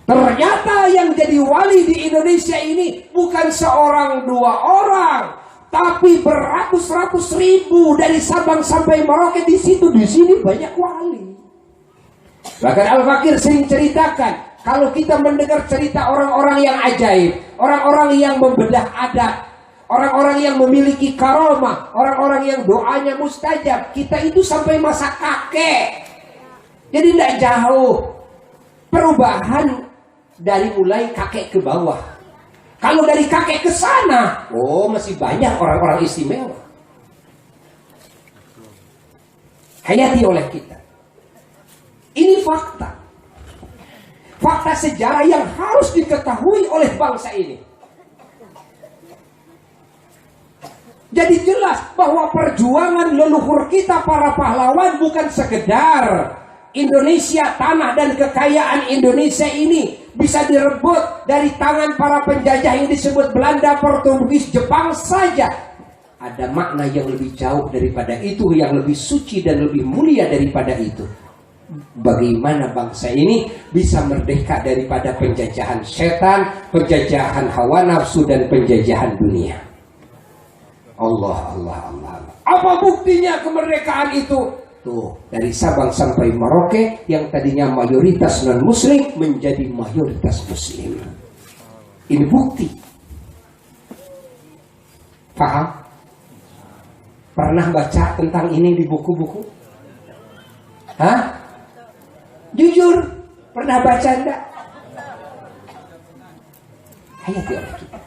Ternyata yang jadi wali di Indonesia ini bukan seorang dua orang, tapi beratus-ratus ribu dari Sabang sampai Merauke. Di sini banyak wali. Bahkan Al-Fakir sering ceritakan, kalau kita mendengar cerita orang-orang yang ajaib, orang-orang yang membedah adat, orang-orang yang memiliki karomah, orang-orang yang doanya mustajab, kita itu sampai masa kakek. Jadi tidak jauh perubahan dari mulai kakek ke bawah. Kalau dari kakek ke sana, oh masih banyak orang-orang istimewa. Hayati oleh kita. Ini fakta. Fakta sejarah yang harus diketahui oleh bangsa ini. Jadi jelas bahwa perjuangan leluhur kita para pahlawan bukan sekedar Indonesia, tanah dan kekayaan Indonesia ini bisa direbut dari tangan para penjajah yang disebut Belanda, Portugis, Jepang saja. Ada makna yang lebih jauh daripada itu, yang lebih suci dan lebih mulia daripada itu. Bagaimana bangsa ini bisa merdeka daripada penjajahan setan, penjajahan hawa nafsu, dan penjajahan dunia. Allah. Apa buktinya kemerdekaan itu? Tuh, dari Sabang sampai Merauke yang tadinya mayoritas non-muslim menjadi mayoritas muslim. Ini bukti. Paham? Pernah baca tentang ini di buku-buku? Hah? Jujur, pernah baca enggak? Hayati oleh kita.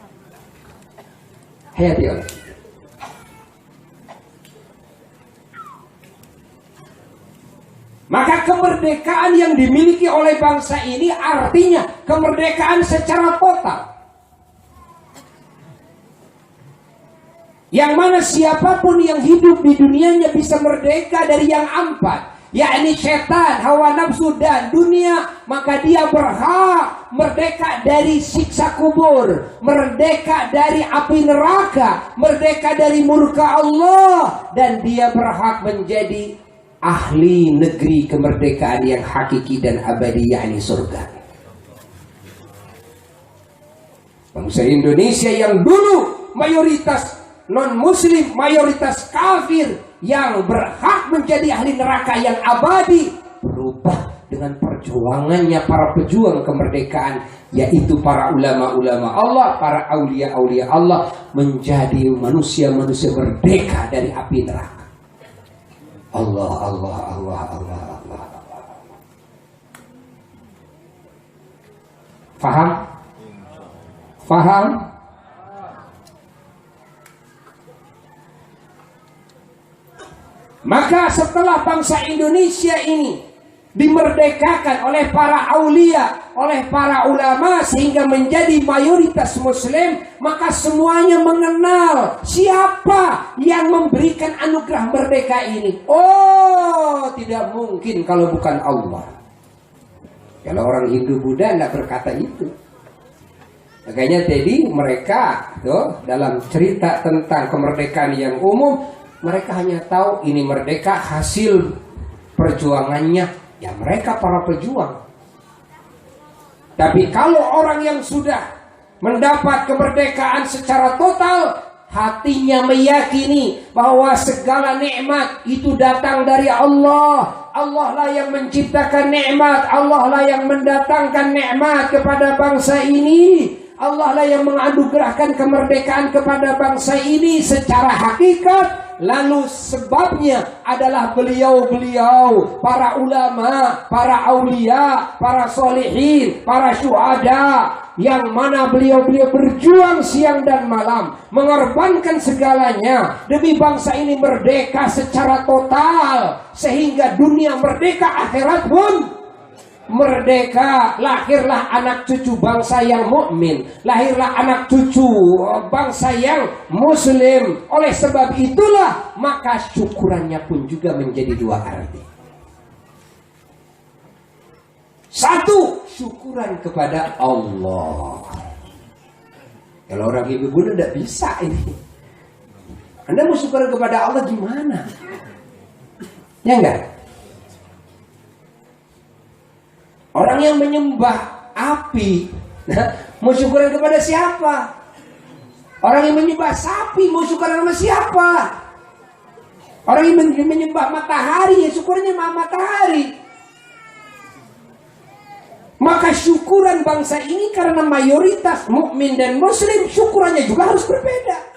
Hayati oleh kita. Maka kemerdekaan yang dimiliki oleh bangsa ini artinya kemerdekaan secara total. Yang mana siapapun yang hidup di dunianya bisa merdeka dari yang empat, yakni setan, hawa nafsu, dan dunia. Maka dia berhak merdeka dari siksa kubur, merdeka dari api neraka, merdeka dari murka Allah, dan dia berhak menjadi ahli negeri kemerdekaan yang hakiki dan abadi, yakni surga. Bangsa Indonesia yang dulu mayoritas non-muslim, mayoritas kafir, yang berhak menjadi ahli neraka yang abadi, berubah dengan perjuangannya para pejuang kemerdekaan, yaitu para ulama-ulama Allah, para aulia-aulia Allah, menjadi manusia-manusia merdeka dari api neraka. Allah. Faham? Maka setelah bangsa Indonesia ini dimerdekakan oleh para aulia, oleh para ulama sehingga menjadi mayoritas muslim, maka semuanya mengenal siapa yang memberikan anugerah merdeka ini. Oh, tidak mungkin kalau bukan Allah. Kalau orang Hindu Buddha tidak berkata itu. Makanya jadi mereka dalam cerita tentang kemerdekaan yang umum, mereka hanya tahu ini merdeka hasil perjuangannya ya mereka para pejuang. Tapi kalau orang yang sudah mendapat kemerdekaan secara total, hatinya meyakini bahwa segala nikmat itu datang dari Allah. Allah lah yang menciptakan nikmat, Allah lah yang mendatangkan nikmat kepada bangsa ini. Allah lah yang menganugerahkan kemerdekaan kepada bangsa ini secara hakikat. Lalu sebabnya adalah beliau-beliau, para ulama, para aulia, para solihin, para syuhada, yang mana beliau-beliau berjuang siang dan malam, mengorbankan segalanya demi bangsa ini merdeka secara total, sehingga dunia merdeka, akhirat pun merdeka. Lahirlah anak cucu bangsa yang mukmin, lahirlah anak cucu bangsa yang muslim. Oleh sebab itulah maka syukurannya pun juga menjadi dua arti. Satu, syukuran kepada Allah. Kalau orang Hindu Buddha tidak bisa ini. Anda mau syukuran kepada Allah gimana? Ya enggak? Orang yang menyembah api, mau syukuran kepada siapa? Orang yang menyembah sapi, mau syukuran sama siapa? Orang yang menyembah matahari, ya syukurnya sama matahari. Maka syukuran bangsa ini karena mayoritas mukmin dan muslim, syukurannya juga harus berbeda.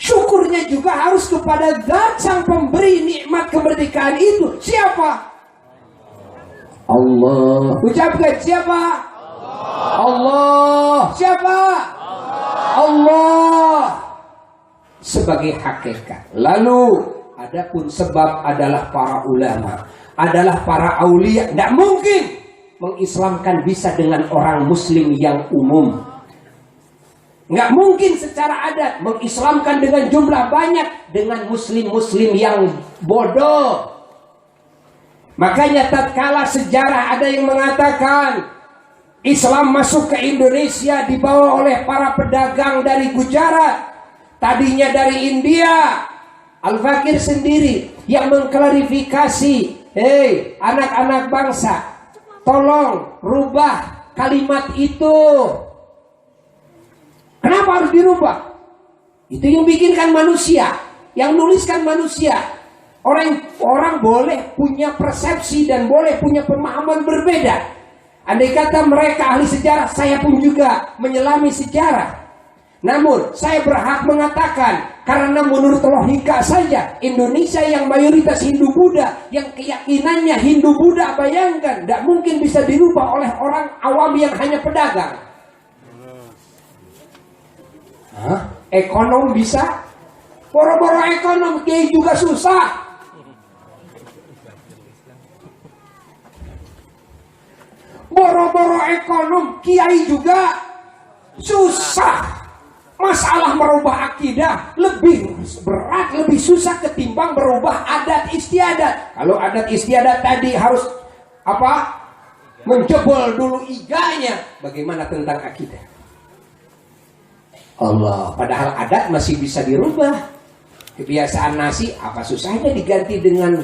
Syukurnya juga harus kepada Zat sang pemberi nikmat kemerdekaan itu. Siapa? Allah. Ucapkan siapa? Allah. Siapa? Allah. Sebagai hakikat. Lalu adapun sebab adalah para ulama, adalah para aulia. Tidak mungkin mengislamkan bisa dengan orang muslim yang umum. Nggak mungkin secara adat mengislamkan dengan jumlah banyak dengan muslim-muslim yang bodoh. Makanya tatkala sejarah ada yang mengatakan Islam masuk ke Indonesia dibawa oleh para pedagang dari Gujarat, tadinya dari India. Al-Fakir sendiri yang mengklarifikasi, hei anak-anak bangsa, tolong rubah kalimat itu. Kenapa harus dirubah? Itu yang bikinkan manusia, yang nuliskan manusia. Orang boleh punya persepsi dan boleh punya pemahaman berbeda. Andai kata mereka ahli sejarah, saya pun juga menyelami sejarah. Namun saya berhak mengatakan, karena menurut logika saja, Indonesia yang mayoritas Hindu Buddha, yang keyakinannya Hindu Buddha, bayangkan, tidak mungkin bisa dirubah oleh orang awam yang hanya pedagang. Ekonom bisa? Boro-boro ekonom, kiai juga susah. Boro-boro ekonom, kiai juga susah. Masalah merubah akidah lebih berat, lebih susah ketimbang merubah adat istiadat. Kalau adat istiadat tadi harus menjebol dulu iganya. Bagaimana tentang akidah? Allah, padahal adat masih bisa dirubah. Kebiasaan nasi, apa susahnya diganti dengan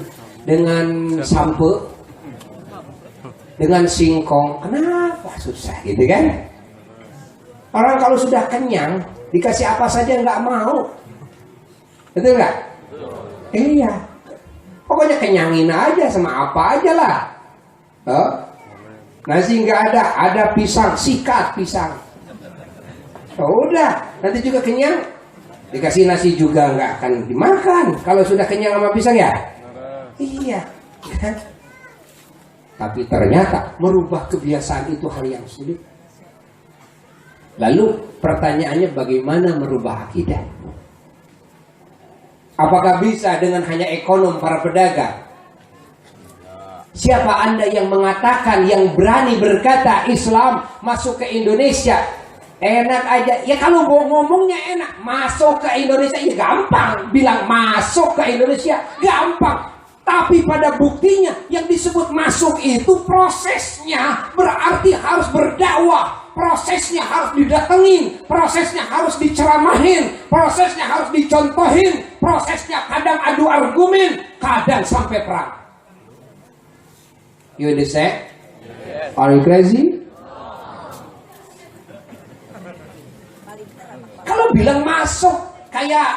sampe, dengan singkong? Kenapa susah gitu kan? Orang kalau sudah kenyang, dikasih apa saja nggak mau. Betul nggak? Iya. Pokoknya kenyangin aja sama apa aja lah. Nasi nggak ada pisang, sikat pisang. Udah, nanti juga kenyang, dikasih nasi juga nggak akan dimakan. Kalau sudah kenyang sama pisang ya? Iya. Tapi ternyata merubah kebiasaan itu hal yang sulit. Lalu pertanyaannya bagaimana merubah akidah? Apakah bisa dengan hanya ekonom para pedagang? Siapa Anda yang mengatakan, yang berani berkata Islam masuk ke Indonesia enak aja? Ya kalau ngomongnya enak, masuk ke Indonesia ya gampang. Bilang masuk ke Indonesia gampang. Tapi pada buktinya yang disebut masuk itu prosesnya berarti harus berdakwah. Prosesnya harus didatengin, prosesnya harus diceramahin, prosesnya harus dicontohin, prosesnya kadang adu argumen, kadang sampai perang. You understand? Are you crazy? Kalau bilang masuk kayak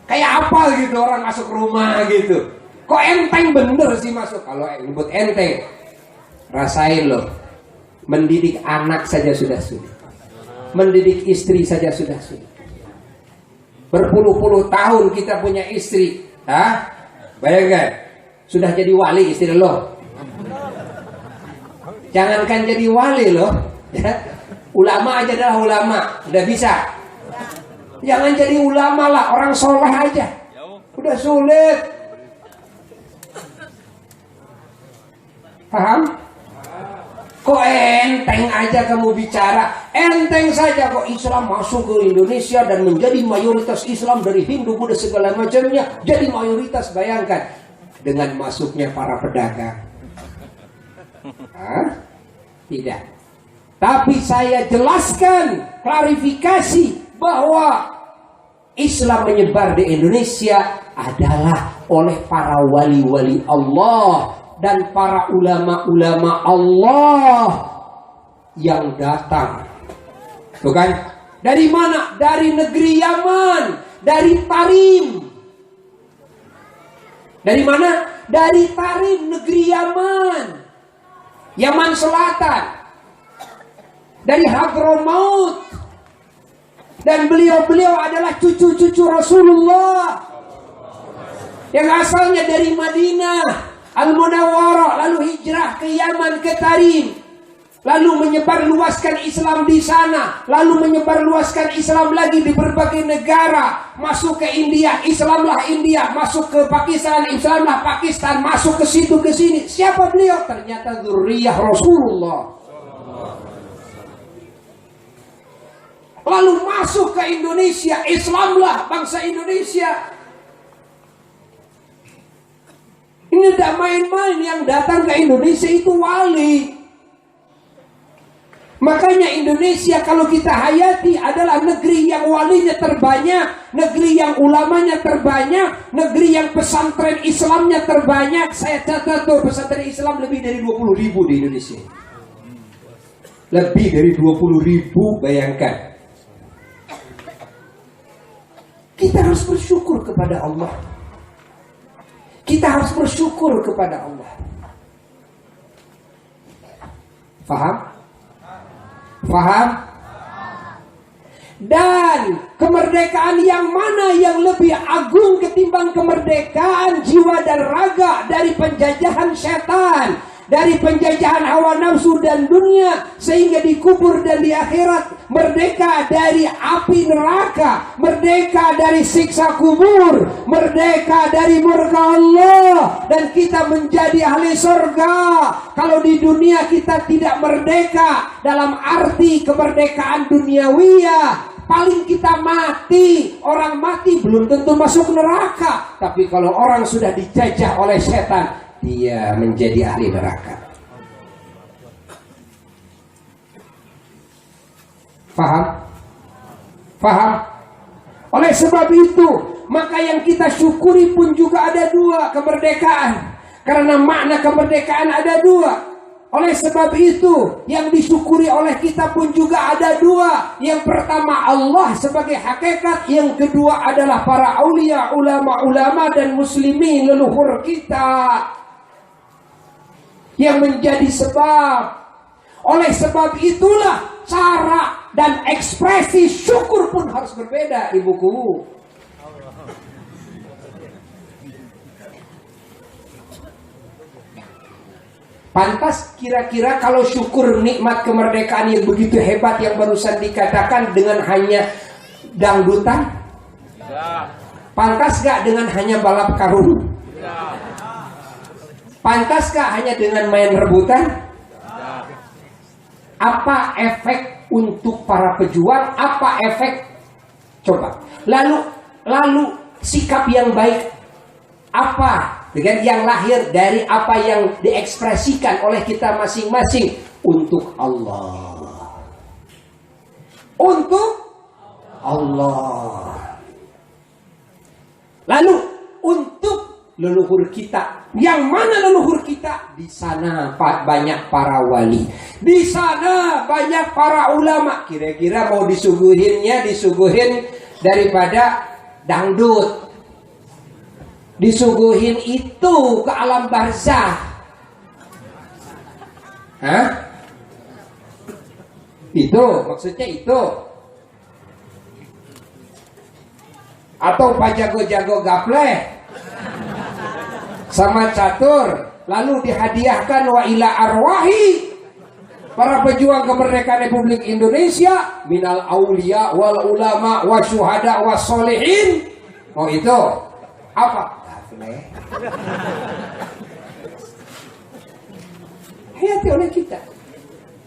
apa gitu, orang masuk rumah gitu. Kok enteng bener sih masuk? Kalau nyebut enteng, rasain loh. Mendidik anak saja sudah sulit. Mendidik istri saja sudah sulit. Berpuluh-puluh tahun kita punya istri, bayangkan, sudah jadi wali istri lo. Jangankan jadi wali loh, ya. Ulama aja dah ulama, udah bisa. Jangan jadi ulama lah, orang soleh aja, udah sulit. Paham? Kok enteng aja kamu bicara? Enteng saja kok Islam masuk ke Indonesia dan menjadi mayoritas Islam dari Hindu, Buddha segala macamnya jadi mayoritas. Bayangkan dengan masuknya para pedagang. Tidak. Tapi saya jelaskan, klarifikasi bahwa Islam menyebar di Indonesia adalah oleh para wali-wali Allah dan para ulama-ulama Allah yang datang. Tuh kan? Dari mana? Dari negeri Yaman, dari Tarim. Dari mana? Dari Tarim, negeri Yaman. Yaman Selatan. Dari Hadramaut. Dan beliau-beliau adalah cucu-cucu Rasulullah yang asalnya dari Madinah Al-Munawwarah, lalu hijrah ke Yaman, ke Tarim, lalu menyebarluaskan Islam di sana, lalu menyebarluaskan Islam lagi di berbagai negara, masuk ke India, Islamlah India, masuk ke Pakistan, Islamlah Pakistan, masuk ke situ ke sini. Siapa beliau? Ternyata dzurriyyah Rasulullah. Lalu masuk ke Indonesia, Islamlah bangsa Indonesia. Ini tidak main-main, yang datang ke Indonesia itu wali. Makanya Indonesia kalau kita hayati adalah negeri yang walinya terbanyak, negeri yang ulamanya terbanyak, negeri yang pesantren Islamnya terbanyak. Saya catat tuh, pesantren Islam lebih dari 20.000 di Indonesia. Lebih dari 20.000, bayangkan. Kita harus bersyukur kepada Allah. Kita harus bersyukur kepada Allah. Faham? Faham? Dan kemerdekaan yang mana yang lebih agung ketimbang kemerdekaan jiwa dan raga dari penjajahan setan, dari penjajahan hawa nafsu dan dunia, sehingga dikubur dan di akhirat merdeka dari api neraka, merdeka dari siksa kubur, merdeka dari murka Allah, dan kita menjadi ahli surga. Kalau di dunia kita tidak merdeka dalam arti kemerdekaan duniawiyah, paling kita mati. Orang mati belum tentu masuk neraka, tapi kalau orang sudah dijajah oleh setan, dia menjadi ahli neraka. Paham? Paham? Oleh sebab itu, maka yang kita syukuri pun juga ada dua, kemerdekaan. Karena makna kemerdekaan ada dua. Oleh sebab itu, yang disyukuri oleh kita pun juga ada dua. Yang pertama Allah sebagai hakikat, yang kedua adalah para aulia, ulama-ulama dan muslimin leluhur kita yang menjadi sebab. Oleh sebab itulah cara dan ekspresi syukur pun harus berbeda, ibuku. Pantas kira-kira kalau syukur nikmat kemerdekaan yang begitu hebat yang barusan dikatakan dengan hanya dangdutan? Pantas gak dengan hanya balap karung? Pantas gak hanya dengan main rebutan? Apa efek untuk para pejuang? Apa efek? Coba. Lalu sikap yang baik apa dengan yang lahir dari apa yang diekspresikan oleh kita masing-masing untuk Allah. Untuk Allah. Lalu untuk leluhur kita. Yang mana leluhur kita? Di sana banyak para wali. Di sana banyak para ulama. Kira-kira mau disuguhin daripada dangdut. Disuguhin itu ke alam barzah. Hah? Itu maksudnya itu. Atau pak jago-jago gapleh sama catur, lalu dihadiahkan wa ila arwahi para pejuang kemerdekaan Republik Indonesia minal aulia wal ulama wa syuhada wa solihin. Oh itu apa? Hati oleh kita.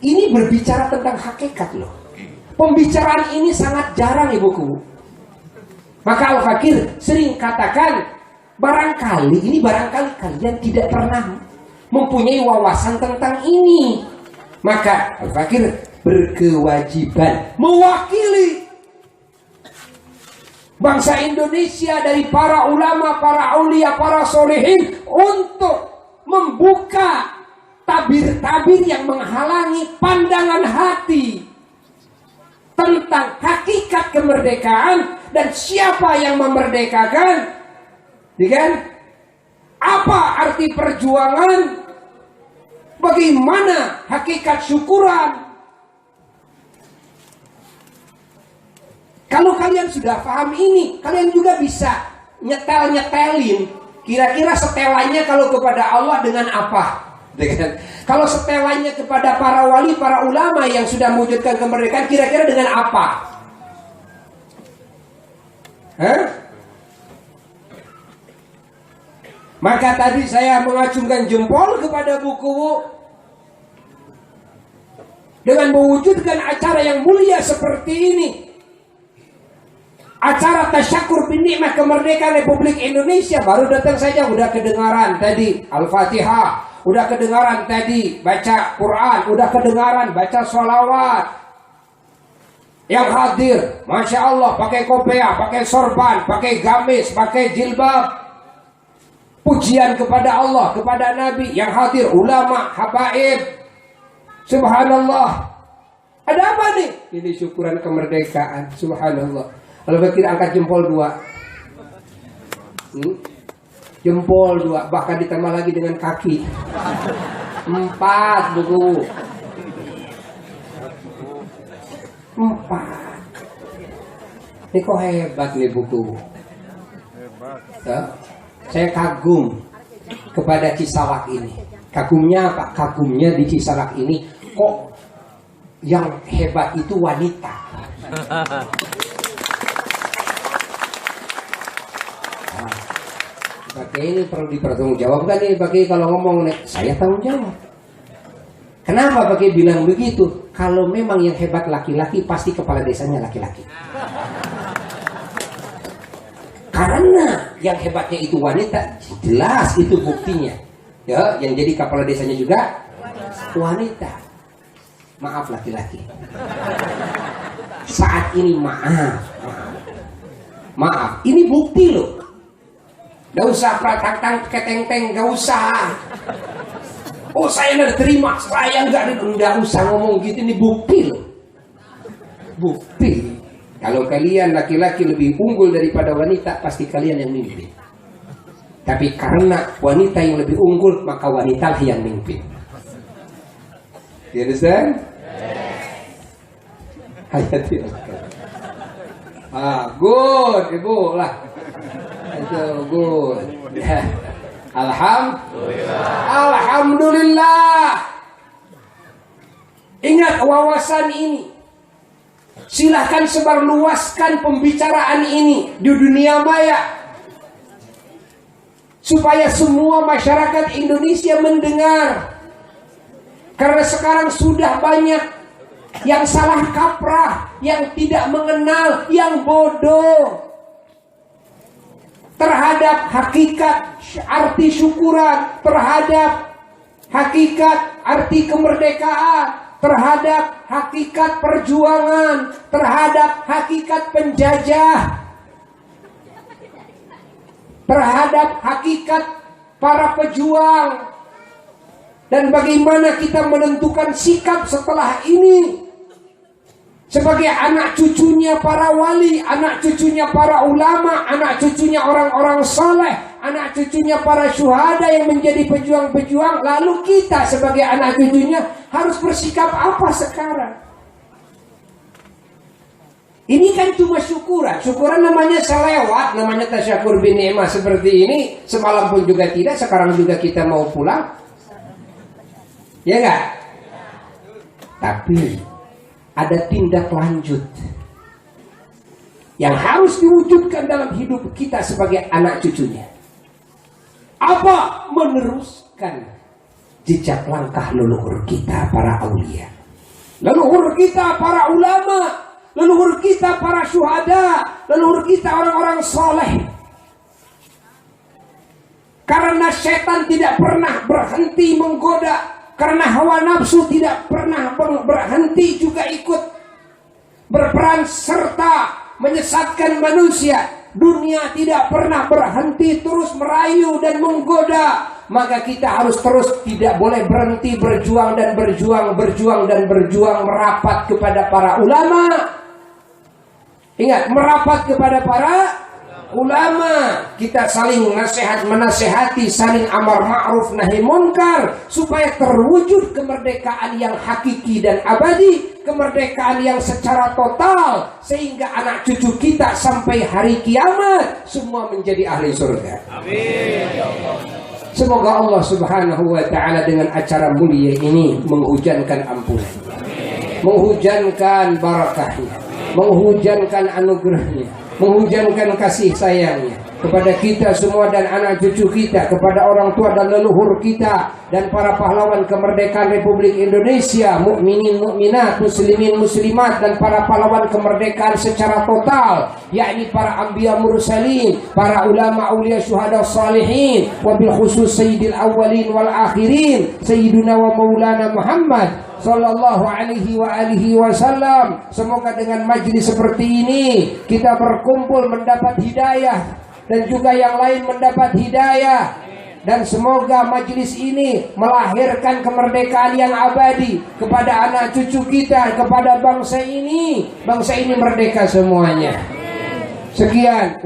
Ini berbicara tentang hakikat loh. Pembicaraan ini sangat jarang ibuku. Maka Al-Fakir sering katakan, barangkali kalian tidak pernah mempunyai wawasan tentang ini. Maka Al-Fakir berkewajiban mewakili bangsa Indonesia dari para ulama, para aulia, para solehin untuk membuka tabir-tabir yang menghalangi pandangan hati tentang hakikat kemerdekaan dan siapa yang memerdekakan. Kan? Apa arti perjuangan? Bagaimana hakikat syukuran? Kalau kalian sudah paham ini, kalian juga bisa nyetelin. Kira-kira setelannya kalau kepada Allah dengan apa? Kalau setelannya kepada para wali, para ulama yang sudah mewujudkan kemerdekaan, kira-kira dengan apa? Hah? Maka tadi saya mengacungkan jempol kepada buku dengan mewujudkan acara yang mulia seperti ini. Acara tasyakur bin nikmah kemerdekaan Republik Indonesia baru datang saja udah kedengaran tadi Al-Fatihah, udah kedengaran tadi baca Quran, udah kedengaran baca sholawat. Yang hadir, Masya Allah, pakai kopiah, pakai sorban, pakai gamis, pakai jilbab. Pujian kepada Allah, kepada Nabi. Yang hadir ulama, habaib. Subhanallah. Ada apa nih? Ini syukuran kemerdekaan. Subhanallah. Kalau kita angkat jempol 2. Jempol 2. Bahkan ditambah lagi dengan kaki. 4 buku. 4. Ini kok hebat nih buku. Ya? Saya kagum kepada Cisalak ini. Kagumnya apa? Kagumnya di Cisalak ini kok yang hebat itu wanita. Pakai ini perlu dipertanggungjawabkan nih. Pakai kalau ngomong nih, saya tanggung jawab. Kenapa pakai bilang begitu? Kalau memang yang hebat laki-laki, pasti kepala desanya laki-laki. Karena yang hebatnya itu wanita, jelas itu buktinya. Ya, yang jadi kepala desanya juga wanita. Maaf laki-laki. Saat ini maaf. Ini bukti loh. Gak usah pratang keteng-teng, gak usah. Oh saya nggak terima, saya nggak usah ngomong gitu. Ini bukti loh. Bukti. Kalau kalian laki-laki lebih unggul daripada wanita, pasti kalian yang mimpin. Tapi karena wanita yang lebih unggul, maka wanita yang mimpin. You understand? Hayati. Good, ibu lah. Itu good. Alhamdulillah. Ingat wawasan ini. Silahkan sebarluaskan pembicaraan ini di dunia maya. supaya semua masyarakat Indonesia mendengar. Karena sekarang sudah banyak yang salah kaprah, yang tidak mengenal, yang bodoh terhadap hakikat arti syukuran, terhadap hakikat arti kemerdekaan, terhadap hakikat perjuangan, terhadap hakikat penjajah, terhadap hakikat para pejuang, dan bagaimana kita menentukan sikap setelah ini sebagai anak cucunya para wali, anak cucunya para ulama, anak cucunya orang-orang saleh, anak cucunya para syuhada yang menjadi pejuang-pejuang. Lalu kita sebagai anak cucunya harus bersikap apa sekarang? Ini kan cuma syukuran. Syukuran namanya selewat, namanya tasyakur bin ni'mah seperti ini. Semalam pun juga tidak, sekarang juga kita mau pulang. Ya enggak? Tapi ada tindak lanjut yang harus diwujudkan dalam hidup kita sebagai anak cucunya. Apa? Meneruskan jejak langkah leluhur kita para aulia, leluhur kita para ulama, leluhur kita para syuhada, leluhur kita orang-orang soleh. Karena setan tidak pernah berhenti menggoda, karena hawa nafsu tidak pernah berhenti juga ikut berperan serta menyesatkan manusia. Dunia tidak pernah berhenti terus merayu dan menggoda. Maka kita harus terus, tidak boleh berhenti berjuang dan berjuang merapat kepada para ulama. Ingat, merapat kepada para ulama. Kita saling menasehati, saling amar ma'ruf nahi munkar, supaya terwujud kemerdekaan yang hakiki dan abadi, kemerdekaan yang secara total, sehingga anak cucu kita sampai hari kiamat semua menjadi ahli surga. Amin. Semoga Allah subhanahu wa ta'ala dengan acara mulia ini menghujankan ampunan, menghujankan barakahnya, menghujankan anugerahnya, menghujankan kasih sayangnya kepada kita semua dan anak cucu kita, kepada orang tua dan leluhur kita, dan para pahlawan kemerdekaan Republik Indonesia, mukminin mukminat, muslimin muslimat, dan para pahlawan kemerdekaan secara total, yakni para anbiya mursalin, para ulama aulia syuhada salihin, wabil khusus sayyidil awwalin wal akhirin, sayyiduna wa maulana Muhammad sallallahu alaihi wasallam. Semoga dengan majlis seperti ini kita berkumpul mendapat hidayah, dan juga yang lain mendapat hidayah, dan semoga majlis ini melahirkan kemerdekaan yang abadi kepada anak cucu kita, kepada bangsa ini merdeka semuanya. Sekian.